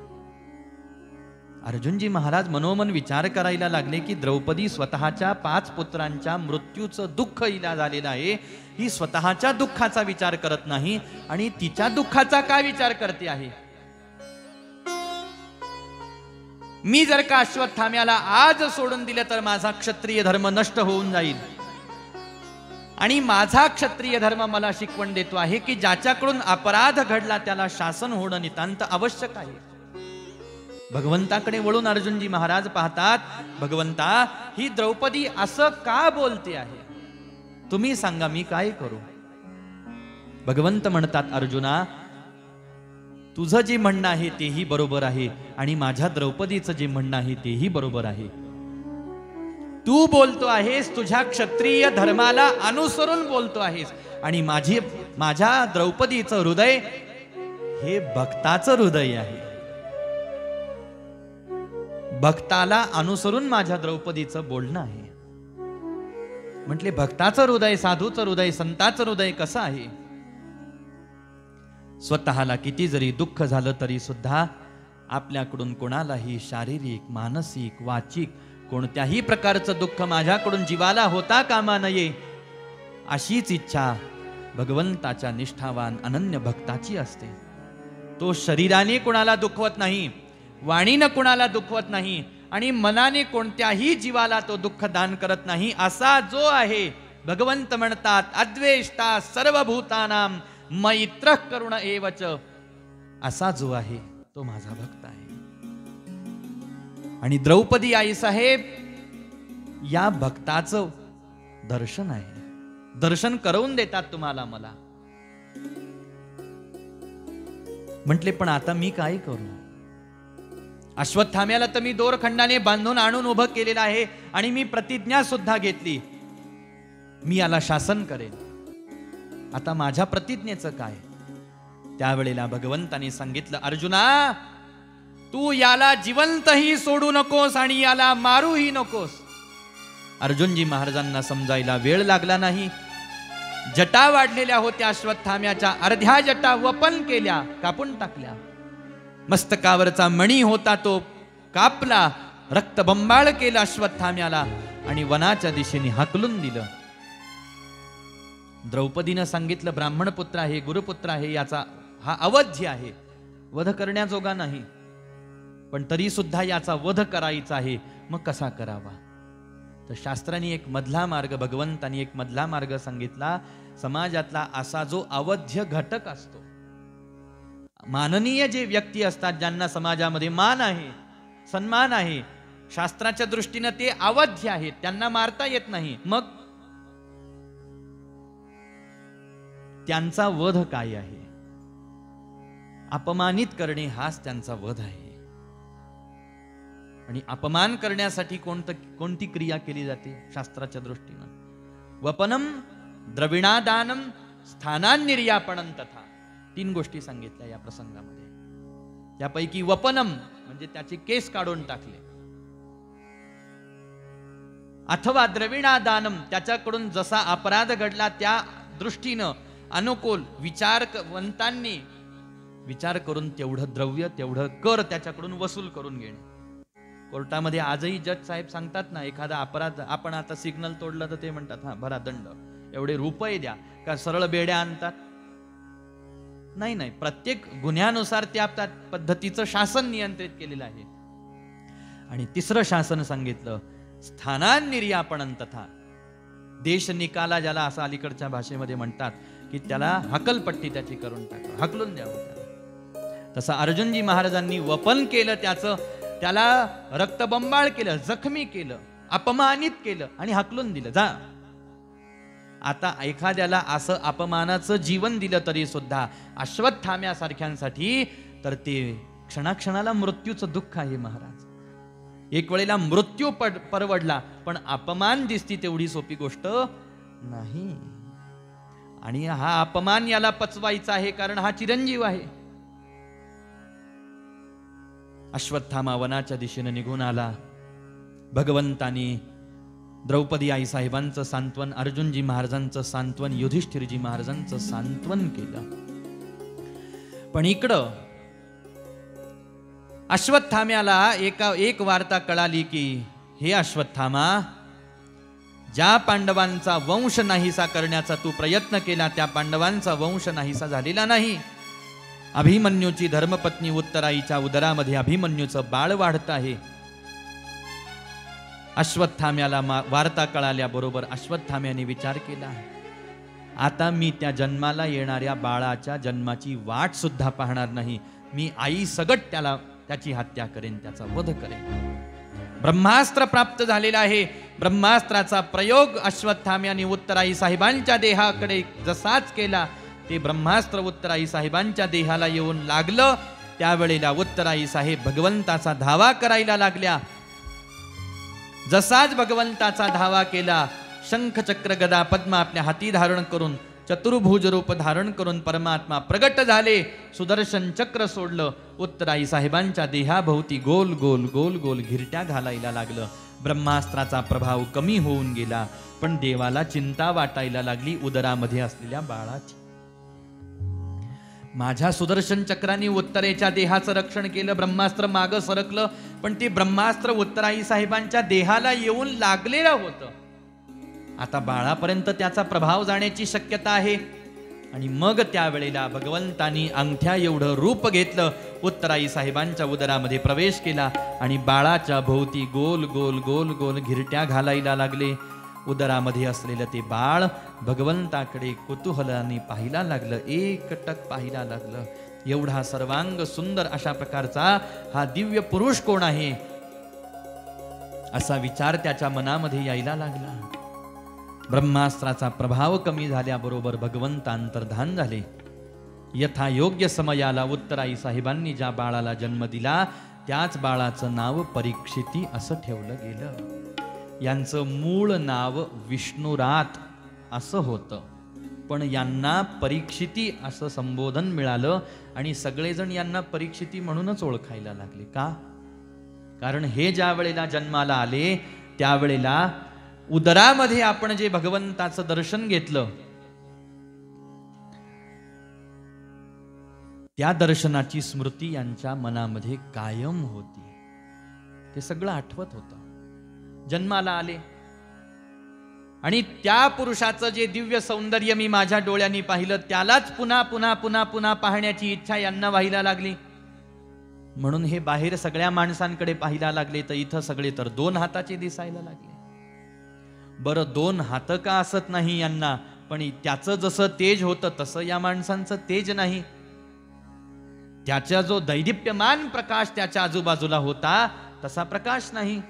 अर्जुनजी महाराज मनोमन विचार करायला लागले की द्रौपदी स्वतःच्या 5 पुत्रांच्या मृत्यूचं दुःख हिला झालेलं आहे, ही स्वतःच्या दुःखाचा विचार करत नाही आणि तिच्या दुःखाचा काय विचार करते आहे. मी जर का अश्वत्थाम्याला आज सोडून दिलं तर माझा क्षत्रिय धर्म नष्ट होऊन जाईल, आणि माझा क्षत्रिय धर्म मला शिकवण देतो आहे की ज्याच्याकडून अपराध घडला त्याला शासन होणं नितांत आवश्यक आहे. भगवंताकडे वळून अर्जुनजी महाराज पाहतात, भगवंता, ही द्रौपदी असं का बोलते आहे, तुम्ही सांगा, मी काय करू? भगवंत म्हणतात, अर्जुना, तुझं जे म्हणणं आहे तेही बरोबर आहे आणि माझ्या द्रौपदीचं जे म्हणणं आहे तेही बरोबर आहे. तू बोलतो आहेस तुझ्या क्षत्रिय धर्माला अनुसरून बोलतो आहेस, आणि माझ्या द्रौपदीचं हृदय हे भक्ताचं हृदय आहे. भक्ताला अनुसरून माझ्या द्रौपदीचं बोलणं आहे. म्हटले, भक्ताचं हृदय, साधूचं हृदय, संताचं हृदय कसं आहे? स्वतःला किती जरी दुःख झालं तरी सुद्धा आपल्याकडून कोणालाही शारीरिक, मानसिक, वाचिक कोणत्याही प्रकारचं दुःख माझ्याकडून जीवाला होता कामा नये, अशीच इच्छा भगवंताच्या निष्ठावान अनन्य भक्ताची असते. तो शरीराने कोणाला दुखवत नाही, वाणीनं कोणाला दुखवत नाही, आणि मनाने कोणत्याही जीवाला तो दुःख दान करत नाही. असा जो आहे, भगवंत म्हणतात, अद्वेष्टा सर्वभूतानां मैत्रः करुण एवच, असा जो आहे तो माझा भक्त आहे. आणि द्रौपदी आई साहेब या भक्ताचं दर्शन आहे, दर्शन करवून देतात तुम्हाला मला. म्हटले, पण आता मी काय करू? अश्वत्थाम्याला तर मी दोरखंडाने बांधून आणून उभं केलेलं आहे आणि मी प्रतिज्ञा सुद्धा घेतली, मी याला शासन करेन. आता माझ्या प्रतिज्ञेचं काय? त्यावेळेला भगवंताने सांगितलं, अर्जुना, तू याला जिवंतही सोडू नकोस आणि याला मारूही नकोस. अर्जुनजी महाराजांना समजायला वेळ लागला नाही. जटा वाढलेल्या होत्या अश्वत्थाम्याच्या, अर्ध्या जटा वपन केल्या, कापून टाकल्या. मस्तकावरचा मणी होता तो कापला, रक्तबंबाळ केलं अश्वत्थाम्याला आणि वनाच्या दिशेने हाकलून दिलं. द्रौपदीनं सांगितलं, ब्राह्मण पुत्र आहे, गुरुपुत्र आहे, याचा हा अवध्य आहे, वध करण्याजोगा नाही, पण तरी सुद्धा याचा वध करायचा आहे. मग कसा करावा? तर शास्त्रांनी एक मधला मार्ग, भगवंतांनी एक मधला मार्ग सांगितला. समाजातला असा जो अवध्य घटक असतो, माननीय जे व्यक्ती असतात, ज्यांना समाजामध्ये मान आहे, सन्मान आहे, शास्त्राच्या दृष्टीने ते अवध्य आहेत, त्यांना मारता येत नाही, मग त्यांचा वध काय आहे? अपमानित करणे हाच त्यांचा वध आहे. आणि अपमान करण्यासाठी कोणती क्रिया केली जाते शास्त्राच्या दृष्टीनं? वपनम, द्रविणादानम, स्थानान्निर्यापणम तथा. 3 गोष्टी सांगितल्या या प्रसंगामध्ये. त्यापैकी वपनम म्हणजे त्याचे केस काढून टाकले, अथवा द्रविणादानम त्याच्याकडून जसा अपराध घडला त्या दृष्टीनं अनुकूल विचारवंतांनी विचार करून तेवढं द्रव्य, तेवढं कर त्याच्याकडून वसूल करून घेणे. कोर्टामध्ये आजही जज साहेब सांगतात ना, एखादा अपराध आपण आता सिग्नल तोडलं तर ते म्हणतात हा भरा दंड, एवढे रुपये द्या. का सरळ बेड्या आणतात? नाही नाही, प्रत्येक गुन्ह्यानुसार त्या पद्धतीचं शासन नियंत्रित केलेलं आहे. आणि 3रं शासन सांगितलं, स्थानान्निर्यापणम तथा. देश निकाला ज्याला असं अलीकडच्या भाषेमध्ये म्हणतात, की त्याला हकलपट्टी त्याची करून टाका, हकलून द्यावं त्याला. तसं अर्जुनजी महाराजांनी वपन केलं, त्याला रक्तबंबाळ केलं, जखमी केलं, अपमानित केलं आणि हकलून दिलं, जा. आता एखाद्याला असं अपमानाचं जीवन दिलं तरी सुद्धा अश्वत्थाम्यासारख्यांसाठी तर ते क्षणाक्षणाला मृत्यूचं दुःख आहे महाराज. एक वेळेला मृत्यू परवडला, पण अपमान दिसती तेवढी सोपी गोष्ट नाही. आणि हा अपमान याला पचवायचा आहे, कारण हा चिरंजीव आहे. अश्वत्थामा वनाच्या दिशेने निघून आला. भगवंतानी द्रौपदी आई साहेबांचं सांत्वन, अर्जुनजी महाराजांचं सांत्वन, युधिष्ठिरजी महाराजांचं सांत्वन केलं. पण इकडं अश्वत्थाम्याला एक वार्ता कळाली की हे अश्वत्थामा, ज्या पांडवांचा वंश नाहीसा करण्याचा तू प्रयत्न केला त्या पांडवांचा वंश नाहीसा झालेला नाही. अभिमन्यूची धर्मपत्नी उत्तराईच्या उदरामध्ये अभिमन्यूचं बाळ वाढत आहे. अश्वत्थाम्याला वार्ता कळाल्याबरोबर अश्वत्थाम्याने विचार केला, आता मी त्या जन्माला येणाऱ्या बाळाच्या जन्माची वाट सुद्धा पाहणार नाही. मी आई सगट त्याची हत्या करेन, त्याचा वध करेन. ब्रह्मास्त्र प्राप्त झालेला आहे. ब्रह्मास्त्राचा प्रयोग अश्वत्थाम्याने उत्तराई साहेबांच्या देहाकडे जसाच केला, ते ब्रह्मास्त्र उत्तराई साहेबांच्या देहाला येऊन लागलं. त्यावेळेला उत्तराई साहेब भगवंताचा धावा करायला लागल्या. जसाच भगवंताचा धावा केला, शंख चक्र गदा पद्म आपल्या हाती धारण करून, चतुर्भुज रूप धारण करून परमात्मा प्रगट झाले. सुदर्शन चक्र सोडलं, उत्तराई साहेबांच्या देहाभोवती गोल गोल गोल गोल घिरट्या घालायला लागलं. ब्रह्मास्त्राचा प्रभाव कमी होऊन गेला, पण देवाला चिंता वाटायला लागली उदरामध्ये असलेल्या बाळाची. माझ्या सुदर्शन चक्राने उत्तरेच्या देहाचं रक्षण केलं, ब्रह्मास्त्र मागं सरकलं, पण ते ब्रह्मास्त्र उत्तराई साहेबांच्या देहाला येऊन लागलेलं होतं. आता बाळापर्यंत त्याचा प्रभाव जाण्याची शक्यता आहे. आणि मग त्यावेळेला भगवंतानी अंगठ्या एवढं रूप घेतलं, उत्तराई साहेबांच्या उदरामध्ये प्रवेश केला आणि बाळाच्या भोवती गोल गोल गोल गोल घिरट्या घालायला लागले. उदरामध्ये असलेलं ते बाळ भगवंताकडे कुतूहलाने पाहायला लागलं, एकटक पाहायला लागलं. एवढा सर्वांग सुंदर अशा प्रकारचा हा दिव्य पुरुष कोण आहे, असा विचार त्याच्या मनामध्ये यायला लागला. ब्रह्मास्त्राचा प्रभाव कमी झाल्याबरोबर भगवंत अंतर्धान झाले. यथा योग्य समयाला उत्तराई साहेबांनी ज्या बाळाला जन्म दिला त्याच बाळाचं नाव परीक्षिती असं ठेवलं गेलं. यांचं मूळ नाव विष्णुरात असं होतं, पण यांना परीक्षिती असं संबोधन मिळालं आणि सगळेजण यांना परीक्षिती म्हणूनच ओळखायला लागले. का? कारण हे ज्या वेळेला जन्माला आले त्यावेळेला उदरामध्ये आपण जे भगवंताचं दर्शन घेतलं त्या दर्शनाची स्मृती यांच्या मनामध्ये कायम होती. ते सगळं आठवत होतं. जन्माला आले आणि त्या पुरुषाचं जे दिव्य सौंदर्य मी माझ्या डोळ्यांनी पाहिलं त्यालाच पुन्हा पुन्हा पुन्हा पुन्हा पाहण्याची इच्छा यांना व्हायला लागली. म्हणून हे बाहेर सगळ्या माणसांकडे पाहायला लागले, तर इथं सगळे तर 2 हाताचे दिसायला लागले. बरं 2 हात का असत नाही यांना, पण त्याचं जसं तेज होतं तसं या माणसांचं तेज नाही. त्याचा जो दैदिप्यमान प्रकाश त्याच्या आजूबाजूला होता तसा प्रकाश नाही.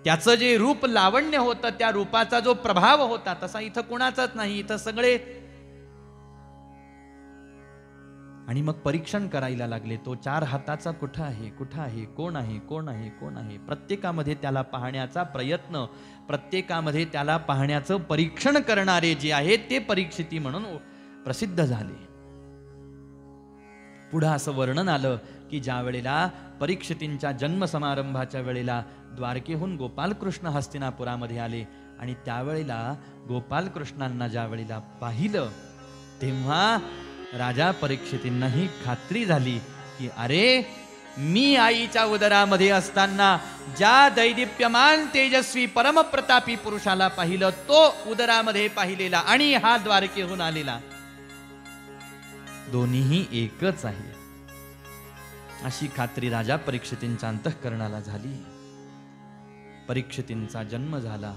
त्याचं जे रूप लावण्य होतं त्या रूपाचा जो प्रभाव होता तसा इथं कुणाचाच नाही. इथं सगळे आणि मग परीक्षण करायला लागले. तो 4 हाताचा कुठं आहे, कुठं आहे, कोण आहे, कोण आहे, कोण आहे. प्रत्येकामध्ये त्याला पाहण्याचा प्रयत्न, प्रत्येकामध्ये त्याला पाहण्याचं परीक्षण करणारे जे आहेत ते परीक्षिती म्हणून प्रसिद्ध झाले. पुढं असं वर्णन आलं की ज्या वेळेला परीक्षितींच्या जन्म समारंभाच्या वेळेला द्वारकेहून गोपालकृष्ण हस्तिनापुरामध्ये आले आणि त्यावेळेला गोपालकृष्णांना ज्या वेळेला पाहिलं तेव्हा राजा परीक्षितींनाही खात्री झाली की अरे, मी आईच्या उदरामध्ये असताना ज्या दैदिप्यमान तेजस्वी परमप्रतापी पुरुषाला पाहिलं, तो उदरामध्ये पाहिलेला आणि हा द्वारकेहून आलेला, दोन्हीही एकच आहे, अशी खात्री राजा परीक्षितींच्या अंतःकरणाला झाली. परीक्षितींचा जन्म झाला.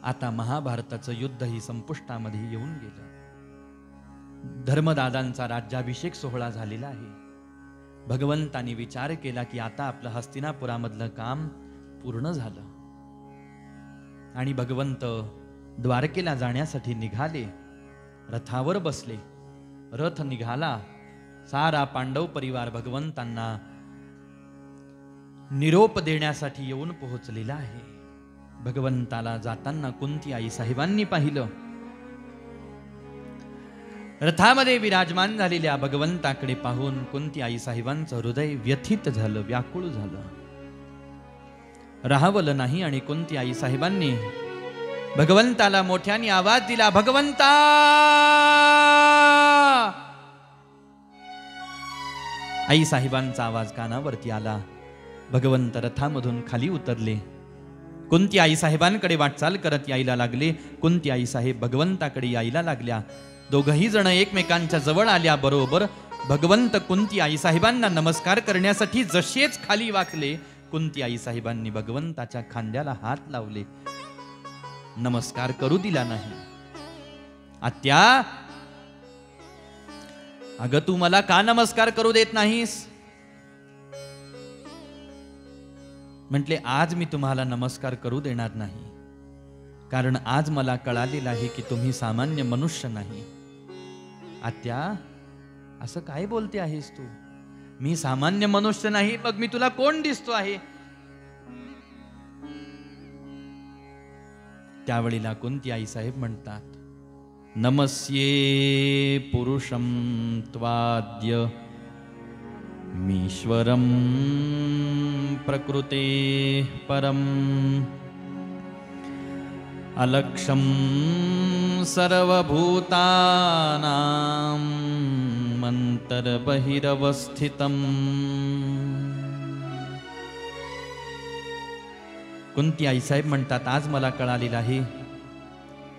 आता महाभारताचं युद्ध ही संपुष्टामध्ये येऊन गेलं. धर्मदादांचा राज्याभिषेक सोहळा झालेला आहे. भगवंतांनी विचार केला की आता आपलं हस्तिनापुरामधलं काम पूर्ण झालं आणि भगवंत द्वारकेला जाण्यासाठी निघाले. रथावर बसले. रथ निघाला. सारा पांडव परिवार भगवंतांना निरोप देण्यासाठी येऊन पोहोचलेला आहे. भगवंताला जाताना कुंती आई साहेबांनी पाहिलं. रथामध्ये विराजमान झालेल्या भगवंताकडे पाहून कुंती आई साहेबांचं हृदय व्यथित झालं, व्याकुळ झालं, राहावलं नाही. आणि कुंती आई साहेबांनी भगवंताला मोठ्याने आवाज दिला, भगवंता. आई साहेबांचा आवाज कानावरती आला. भगवंत रथामधून खाली उतरले. कुंती आई साहेबांकडे वाटचाल करत यायला लागले. कुंती आई साहेब भगवंताकडे यायला लागल्या. दोघही जण एकमेकांच्या जवळ आल्याबरोबर भगवंत कुंती आई साहेबांना नमस्कार करण्यासाठी जसेच खाली वाकले, कुंती आई साहेबांनी भगवंताच्या खांद्याला हात लावले. नमस्कार करू दिला नाही. आत्या, अगं तू मला का नमस्कार करू देत नाहीस? म्हटले, आज मी तुम्हाला नमस्कार करू देणार नाही, कारण आज मला कळालेलं आहे की तुम्ही सामान्य मनुष्य नाही. आत्या, असं काय बोलते आहेस तू? मी सामान्य मनुष्य नाही, मग मी तुला कोण दिसतो आहे? त्यावेळेला कुंती आई साहेब म्हणतात, नमस्ये पुरुषं त्वाद्य मीश्वरं प्रकृते परम अलक्षं सर्वभूतानां मंतर्बहिरवस्थितम्. कुंती आई साहेब म्हणतात, आज मला कळालेलं आहे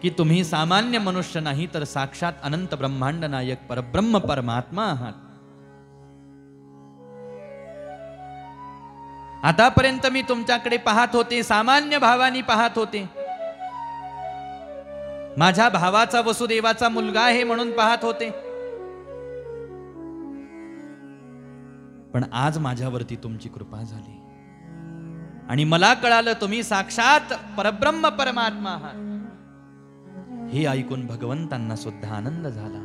की तुम्ही सामान्य मनुष्य नाही, तर साक्षात अनंत ब्रह्मांड नायक परब्रह्म परमात्मा आहात. आतापर्यंत मी तुमच्याकडे पाहत होते, सामान्य भावानी पाहत होते, माझ्या भावाचा वसुदेवाचा मुलगा आहे म्हणून पाहत होते, पण आज माझ्यावरती तुमची कृपा झाली आणि मला कळालं तुम्ही साक्षात परब्रह्म परमात्मा आहात. हे ऐकून भगवंतांना सुद्धा आनंद झाला.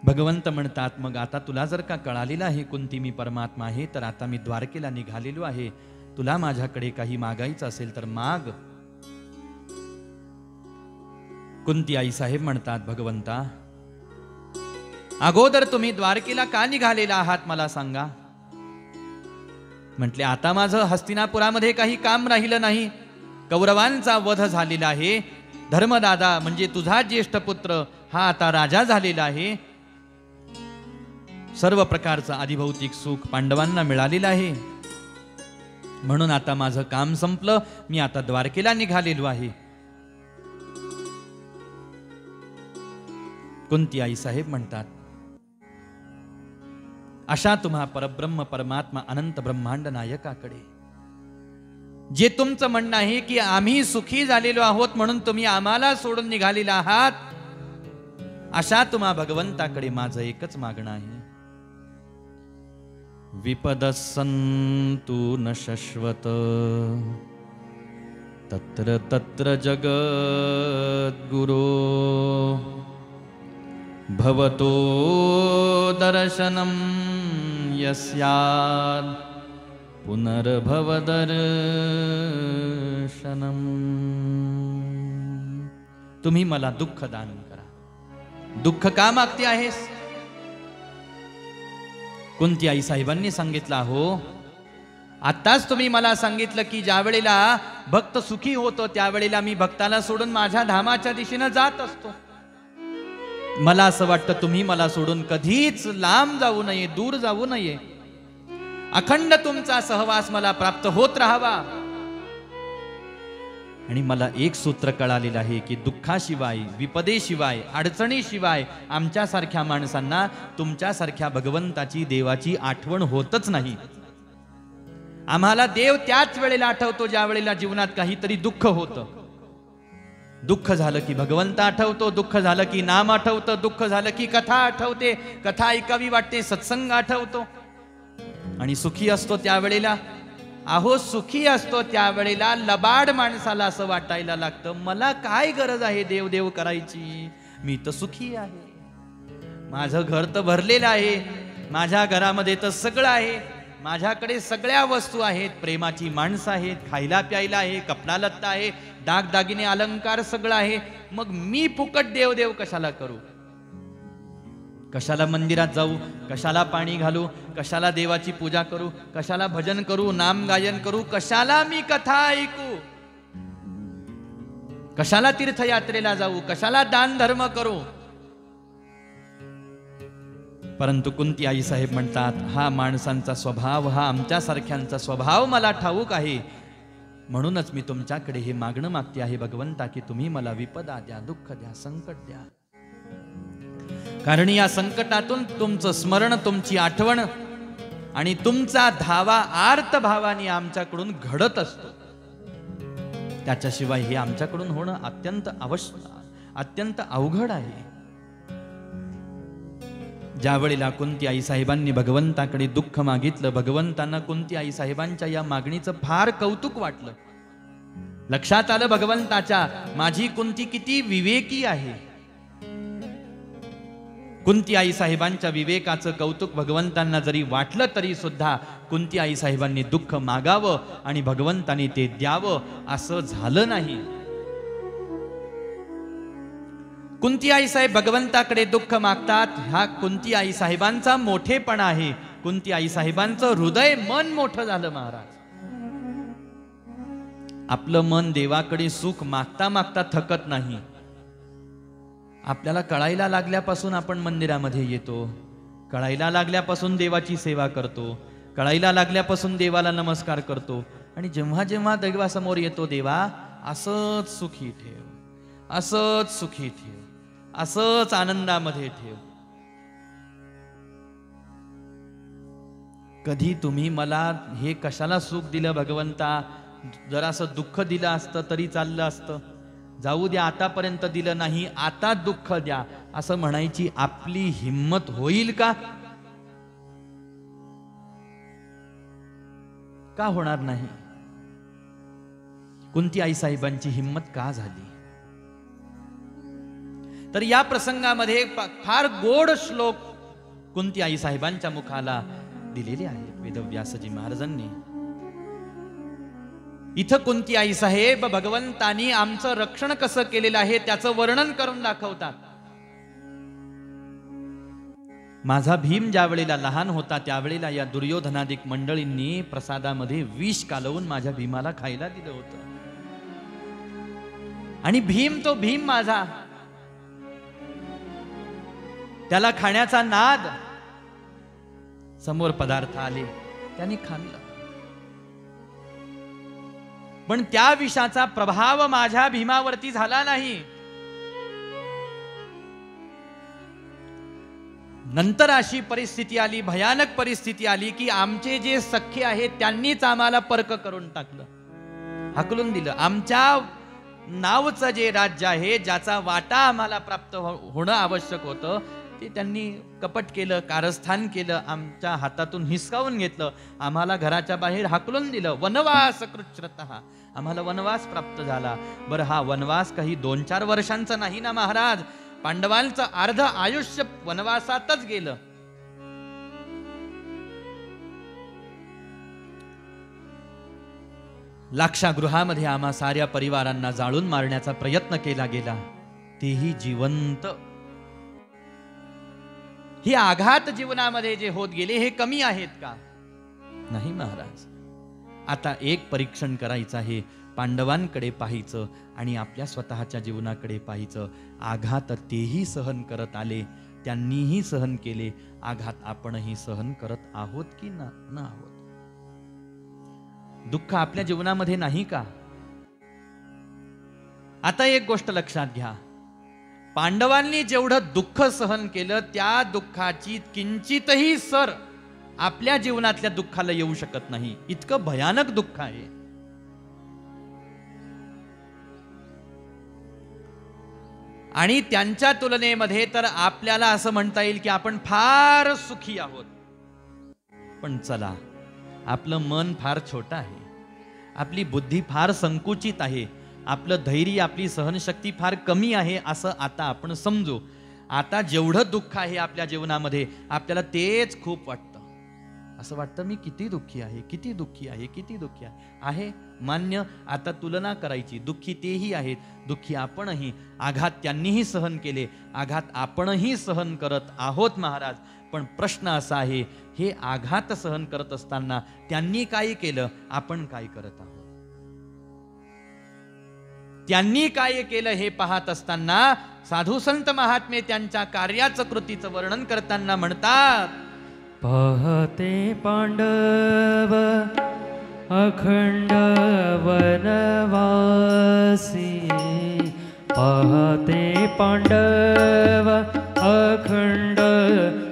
भगवंत म्हणतात, मग आता तुला जर का कळालेलं आहे कुंती मी परमात्मा आहे, तर आता मी द्वारकेला निघालेलो आहे. तुला माझ्याकडे काही मागायचं असेल तर माग. कुंती आई साहेब म्हणतात, भगवंता, अगोदर तुम्ही द्वारकेला का निघालेला आहात मला सांगा. म्हटले, आता माझं हस्तिनापुरामध्ये काही काम राहिलं नाही. कौरवांचा वध झालेला आहे. धर्मदादा म्हणजे तुझा ज्येष्ठ पुत्र हा आता राजा झालेला आहे. सर्व प्रकारचं आदिभौतिक सुख पांडवांना मिळालेलं आहे. म्हणून आता माझं काम संपलं. मी आता द्वारकेला निघालेलो आहे. कुंती आई साहेब म्हणतात, अशा तुम्हा परब्रह्म परमात्मा अनंत ब्रह्मांड नायकाकडे जे तुमचं म्हणणं आहे की आम्ही सुखी झालेलो आहोत म्हणून तुम्ही आम्हाला सोडून निघालेला आहात, अशा तुम्हा भगवंताकडे माझं एकच मागणं आहे. विपदस्सन्तु न शश्वत तत्र तत्र जगद्गुरो भवतो दर्शनं यस्यात् पुनर्भवदर्शनम्. तुम्ही मला दुःख दान करा. दुःख का मागते आहेस? कुंती आई साहेबांनी सांगितलं, हो आताच तुम्ही मला सांगितलं की ज्या वेळेला भक्त सुखी होतो त्यावेळेला मी भक्ताला सोडून माझ्या धामाच्या दिशेनं जात असतो. मला असं वाटतं तुम्ही मला सोडून कधीच लांब जाऊ नये, दूर जाऊ नये. अखंड तुमचा सहवास मला प्राप्त होत राहावा. आणि मला एक सूत्र कळालेलं आहे की दुःखाशिवाय, विपदेशिवाय, अडचणीशिवाय आमच्यासारख्या माणसांना तुमच्यासारख्या भगवंताची, देवाची आठवण होतच नाही. आम्हाला देव त्याच वेळेला आठवतो ज्या वेळेला जीवनात काहीतरी दुःख होतं. दुःख झालं की भगवंत आठवतो, दुःख झालं की नाम आठवतं, दुःख झालं की कथा आठवते, कथा ऐकावी वाटते, सत्संग आठवतो. आणि सुखी असतो त्यावेळेला, अहो सुखी असतो त्यावेळेला लबाड माणसाला असं वाटायला लागतं, मला काय गरज आहे देव देव करायची, मी तर सुखी आहे, माझं घर तर भरलेलं आहे, माझ्या घरामध्ये तर सगळं आहे, माझ्याकडे सगळ्या वस्तू आहेत, प्रेमाची माणसं आहेत, खायला प्यायला आहे, कपडा लत्ता आहे, दागदागिने अलंकार सगळं आहे, मग मी फुकट देव देव कशाला करू, कशाला मंदिरात जाऊ, कशाला पाणी घालू, कशाला देवाची पूजा करू, कशाला भजन करू, नाम गायन करू, कशाला मी कथा ऐकू, कशाला तीर्थयात्रेला जाऊ, कशाला दान धर्म करू. परंतु कुंती आई साहेब म्हणतात, हा माणसांचा स्वभाव, हा आमच्यासारख्यांचा स्वभाव मला ठाऊक आहे, म्हणूनच मी तुमच्याकडे हे मागणं मागते आहे भगवंता की तुम्ही मला विपदा द्या, दुःख द्या, संकट द्या. कारण या संकटातून तुमचं स्मरण, तुमची आठवण आणि तुमचा धावा आर्त भावाने आमच्याकडून घडत असतो. त्याच्याशिवाय हे आमच्याकडून होणं अत्यंत आवश्यक, अत्यंत अवघड आहे. ज्या वेळेला कुंती आई साहेबांनी भगवंताकडे दुःख मागितलं, भगवंतांना कुंती आई साहेबांच्या या मागणीचं फार कौतुक वाटलं. लक्षात आलं भगवंताच्या, माझी कुंती किती विवेकी आहे. कुंती आई साहेबांच्या विवेकाचं कौतुक भगवंतांना जरी वाटलं तरी सुद्धा कुंती आई साहेबांनी दुःख मागावं आणि भगवंतांनी ते द्यावं असं झालं नाही. कुंती आई साहेब भगवंताकडे दुःख मागतात, हा कुंती आई साहेबांचा मोठेपणा आहे. कुंती आई साहेबांचं हृदय, मन मोठं झालं महाराज. आपलं मन देवाकडे सुख मागता मागता थकत नाही. आपल्याला कळायला लागल्यापासून आपण मंदिरामध्ये येतो, कळायला लागल्यापासून देवाची सेवा करतो, कळायला लागल्यापासून देवाला नमस्कार करतो. आणि जेव्हा जेव्हा देवासमोर येतो, देवा असंच सुखी ठेव, असंच सुखी ठेव, असंच आनंदामध्ये ठेव. कधी तुम्ही मला हे कशाला सुख दिलं भगवंता, जरासं दुःख दिलं असतं तरी चाललं असतं, जाऊ द्या, आतापर्यंत दिलं नाही, आता दुःख द्या, असं म्हणायची आपली हिम्मत होईल का? का होणार नाही? कुंती आई साहेबांची हिम्मत का झाली? तर या प्रसंगामध्ये फार गोड श्लोक कुंती आई साहेबांच्या मुखाला दिलेले आहेत वेदव्यासजी महाराजांनी. इथं कुंती आई साहेब भगवंतानी आमचं रक्षण कसं केलेलं आहे त्याचं वर्णन करून दाखवतात. माझा भीम ज्या वेळेला लहान होता त्यावेळेला या दुर्योधनादिक मंडळींनी प्रसादामध्ये विष कालवून माझ्या भीमाला खायला दिलं होतं. आणि भीम तो भीम माझा, त्याला खाण्याचा नाद, समोर पदार्थ आले त्यांनी खाल्लं, पण त्या विषाचा प्रभाव माझ्या भीमावरती झाला नाही. नंतर अशी परिस्थिती आली, भयानक परिस्थिती आली की आमचे जे सख्खे आहेत त्यांनीच आम्हाला परक करून टाकलं, हाकलून दिलं. आमच्या नावचं जे राज्य आहे, ज्याचा वाटा आम्हाला प्राप्त होणं आवश्यक होतं, ते त्यांनी कपट केलं, कारस्थान केलं, आमच्या हातातून हिसकावून घेतलं, आम्हाला घराच्या बाहेर हाकलून दिलं. वनवास कृच्छ्रतः, आम्हाला वनवास प्राप्त झाला. बरं, हा वनवास काही 2-4 वर्षांचा नाही ना महाराज. पांडवांचं अर्ध आयुष्य वनवासातच गेलं. लाक्षागृहामध्ये आम्हा साऱ्या परिवारांना जाळून मारण्याचा प्रयत्न केला गेला, तेही जिवंत. ही आघात जीवनामध्ये जे होत गेले हे कमी आहेत का? नाही महाराज. आता एक परीक्षण करायचं आहे. पांडवांकडे पाहायचं आणि आपल्या स्वतःच्या जीवनाकडे पाहायचं. आघात तेही सहन करत आले, त्यांनीही सहन केले. आघात आपणही सहन करत आहोत की न आहोत? दुःख आपल्या जीवनामध्ये नाही का? आता एक गोष्ट लक्षात घ्या. पांडवांनी जेवढं दुःख सहन केलं, त्या दुःखाची किंचितही सर आपल्या जीवनातल्या दुःखाला येऊ शकत नाही. इतकं भयानक दुःख आहे. आणि त्यांच्या तुलनेमध्ये तर आपल्याला असं म्हणता येईल की आपण फार सुखी आहोत. पण चला, आपलं मन फार छोटं आहे, आपली बुद्धी फार संकुचित आहे, आपलं धैर्य, आपली सहनशक्ती फार कमी आहे असं आता आपण समजू. आता जेवढं दुःख आहे आपल्या जीवनामध्ये, आपल्याला तेच खूप वाटतं. असं वाटतं मी किती दुःखी आहे, किती दुःखी आहे, किती दुःखी आहे. मान्य. आता तुलना करायची. दुःखी तेही आहेत, दुःखी आपणही. आघात त्यांनीही सहन केले, आघात आपणही सहन करत आहोत महाराज. पण प्रश्न असा आहे, हे आघात सहन करत असताना त्यांनी काय केलं, आपण काय करत आहोत? त्यांनी काय केलं हे पाहत असताना साधू संत महात्मे त्यांच्या कार्याचं, कृतीचं वर्णन करताना म्हणतात, पाहते पांडव अखंड वनवासी, पाहते पांडव अखंड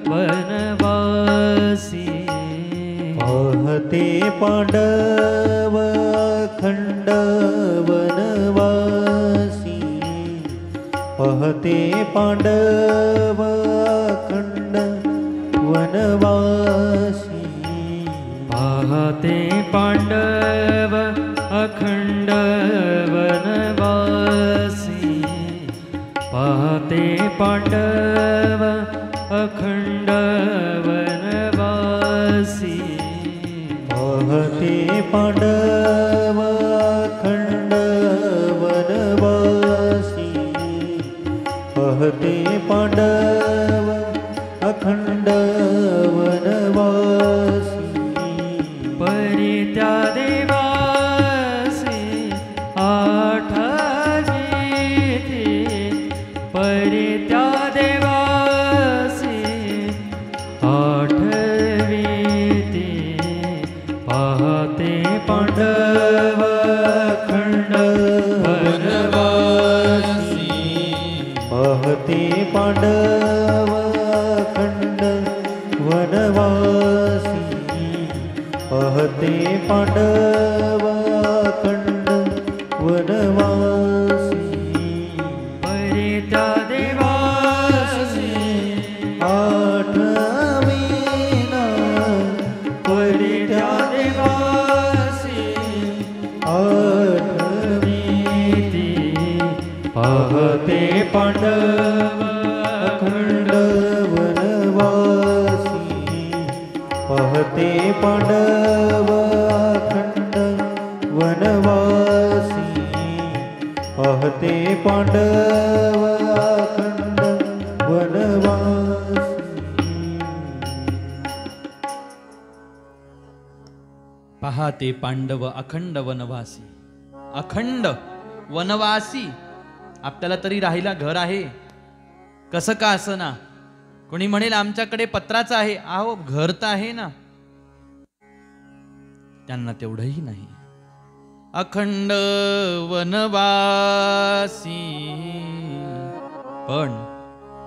वनवासी, पाहते पांडव अखंड वनवासी, पाहते पांडव अखंड वनवासी, पाहते पांडव अखंड वनवासी, पाहते पांडव अखंड वनवासी, पाहते पांडव अखंड वनवासी, पाहते पांडव अखंड वनवासी, परित्या देवासी आठविते, परित्या देवासी आठविते, पाहते पांडव अखंड वनवासी, पाहते पांडव अखंड वनवासी, पाहते पांडव अखंड वनवासी, परित्या देवासी आठविना, परित्या देवासी आठविती, पाहते पांडव अखंड वनवासी, पाहते पांडव अखंड वनवासी, पाहते पांडव अखंड वनवासी. पाहते पांडव अखंड वनवासी. अखंड वनवासी. आपल्याला तरी राहायला घर आहे, कसं का असं ना. कोणी म्हणेल आमच्याकडे पत्राचं आहे, आहो घर तर आहे ना. त्यांना तेवढंही नाही. अखंड वनवासी पण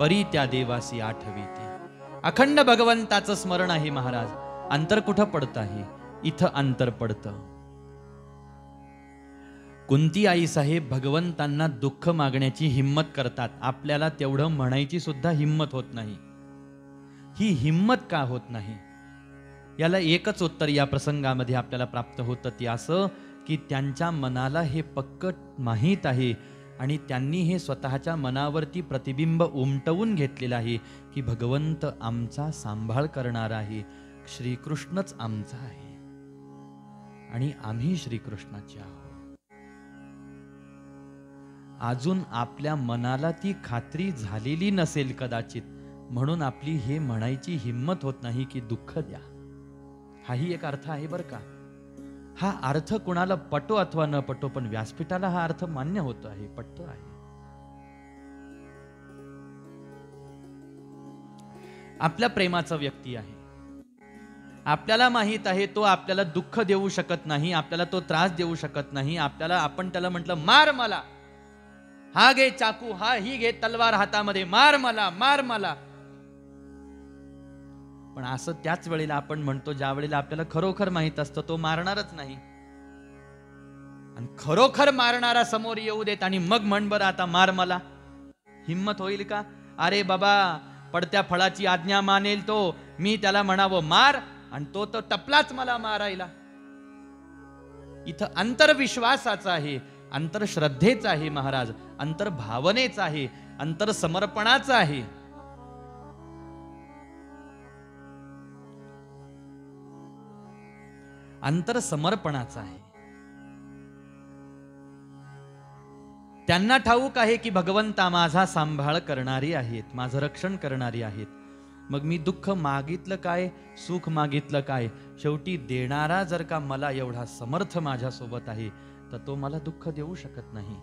परी त्या देवासी आठविते. अखंड भगवंताचं स्मरण आहे महाराज. अंतर कुठं पडत आहे? इथं अंतर पडतं. कुंती आई साहेब भगवंतांना दुःख मागण्याची हिम्मत करतात, आपल्याला तेवढं म्हणायची सुद्धा हिम्मत होत नाही. ही हिम्मत का होत नाही? याला एकच उत्तर या प्रसंगामध्ये आपल्याला प्राप्त होतं, ते असं की त्यांच्या मनाला हे पक्क माहीत आहे आणि त्यांनी हे स्वतःच्या मनावरती प्रतिबिंब उमटवून घेतलेलं आहे की भगवंत आमचा सांभाळ करणार आहे, श्रीकृष्णच आमचा आहे आणि आम्ही श्रीकृष्णाचे आहोत. अजून आपल्या मनाला ती खात्री झालेली नसेल कदाचित, म्हणून आपली हे म्हणायची हिम्मत होत नाही की दुःख द्या. हाही एक अर्थ आहे बरं का. हा अर्थ कुणाला पटो अथवा न पटो, पण व्यासपीठाला हा अर्थ मान्य होतो आहे, पटतो आहे. आपल्या प्रेमाचा व्यक्ती आहे, आपल्याला माहित आहे तो आपल्याला दुःख देऊ शकत नाही, आपल्याला तो त्रास देऊ शकत नाही. आपल्याला आपण त्याला म्हटलं मार मला, हा घे चाकू, हा ही घे तलवार हातामध्ये, मार मला, मार मला. पण असं त्याच वेळेला आपण म्हणतो ज्या वेळेला आपल्याला खरोखर माहित असतं तो मारणारच नाही. आणि खरोखर मारणारा समोर येऊ देत आणि मग म्हण बरं आता मार मला. हिम्मत होईल का? अरे बाबा, पडत्या फळाची आज्ञा मानेल तो, मी त्याला म्हणावं मार आणि तो तर टपलाच मला मारायला. इथं अंतर्विश्वासाचा आहे, अंतरश्रद्धेचा आहे महाराज, अंतर्भावनेचा आहे, अंतरसमर्पणाचा आहे. अंतरसमर्पणाचा आहे. त्यांना ठाऊक आहे की भगवंता माझा सांभाळ करणारी आहेत, माझं रक्षण करणारी आहेत. मग मी दुःख मागितलं काय, सुख मागितलं काय, शेवटी देणारा जर का मला एवढा समर्थ माझ्या सोबत आहे तर तो मला दुःख देऊ शकत नाही.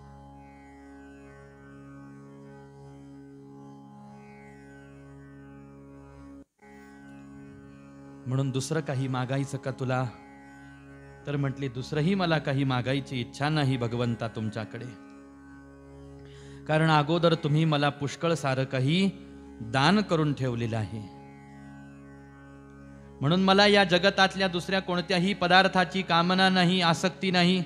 म्हणून दुसरं काही मागायचं का तुला? तर म्हटले दुसरंही मला काही मागायची इच्छा नाही भगवंता तुमच्याकडे, कारण अगोदर तुम्ही मला पुष्कळ सारं काही दान करून ठेवलेलं आहे. म्हणून मला या जगतातल्या दुसऱ्या कोणत्याही पदार्थाची कामना नाही, आसक्ती नाही,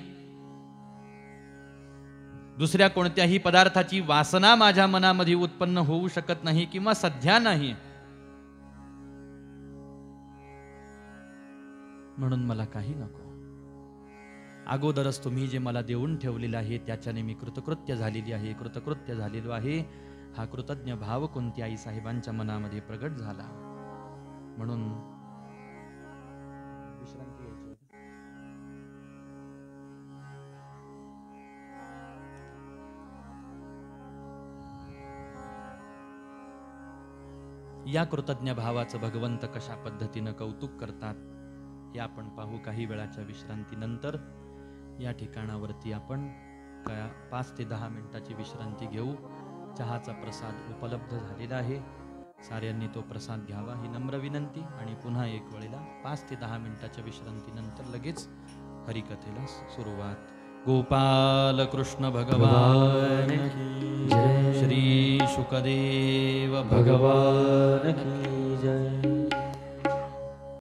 दुसऱ्या कोणत्याही पदार्थाची वासना माझ्या मनामध्ये उत्पन्न होऊ शकत नाही किंवा सध्या नाही. म्हणून मला काही नको. अगोदरच तुम्ही जे मला देऊन ठेवलेलं आहे त्याच्याने मी कृतकृत्य झालेली आहे, कृतकृत्य झालेलो आहे. हा कृतज्ञ भाव कुंती आई साहेबांच्या मनामध्ये प्रगट झाला. म्हणून विश्रांती घ्यायची. या कृतज्ञ भावाचं भगवंत कशा पद्धतीनं कौतुक करतात हे आपण पाहू काही वेळाच्या विश्रांतीनंतर. या ठिकाणावरती आपण 5 ते 10 मिनिटाची विश्रांती घेऊ. चहाचा प्रसाद उपलब्ध झालेला आहे, साऱ्यांनी तो प्रसाद घ्यावा ही नम्र विनंती. आणि पुन्हा एक वेळेला 5 ते 10 मिनिटाच्या विश्रांतीनंतर लगेच हरिकथेला सुरुवात. गोपाल कृष्ण भगवान की जय. श्री शुकदेव भगवान की जय.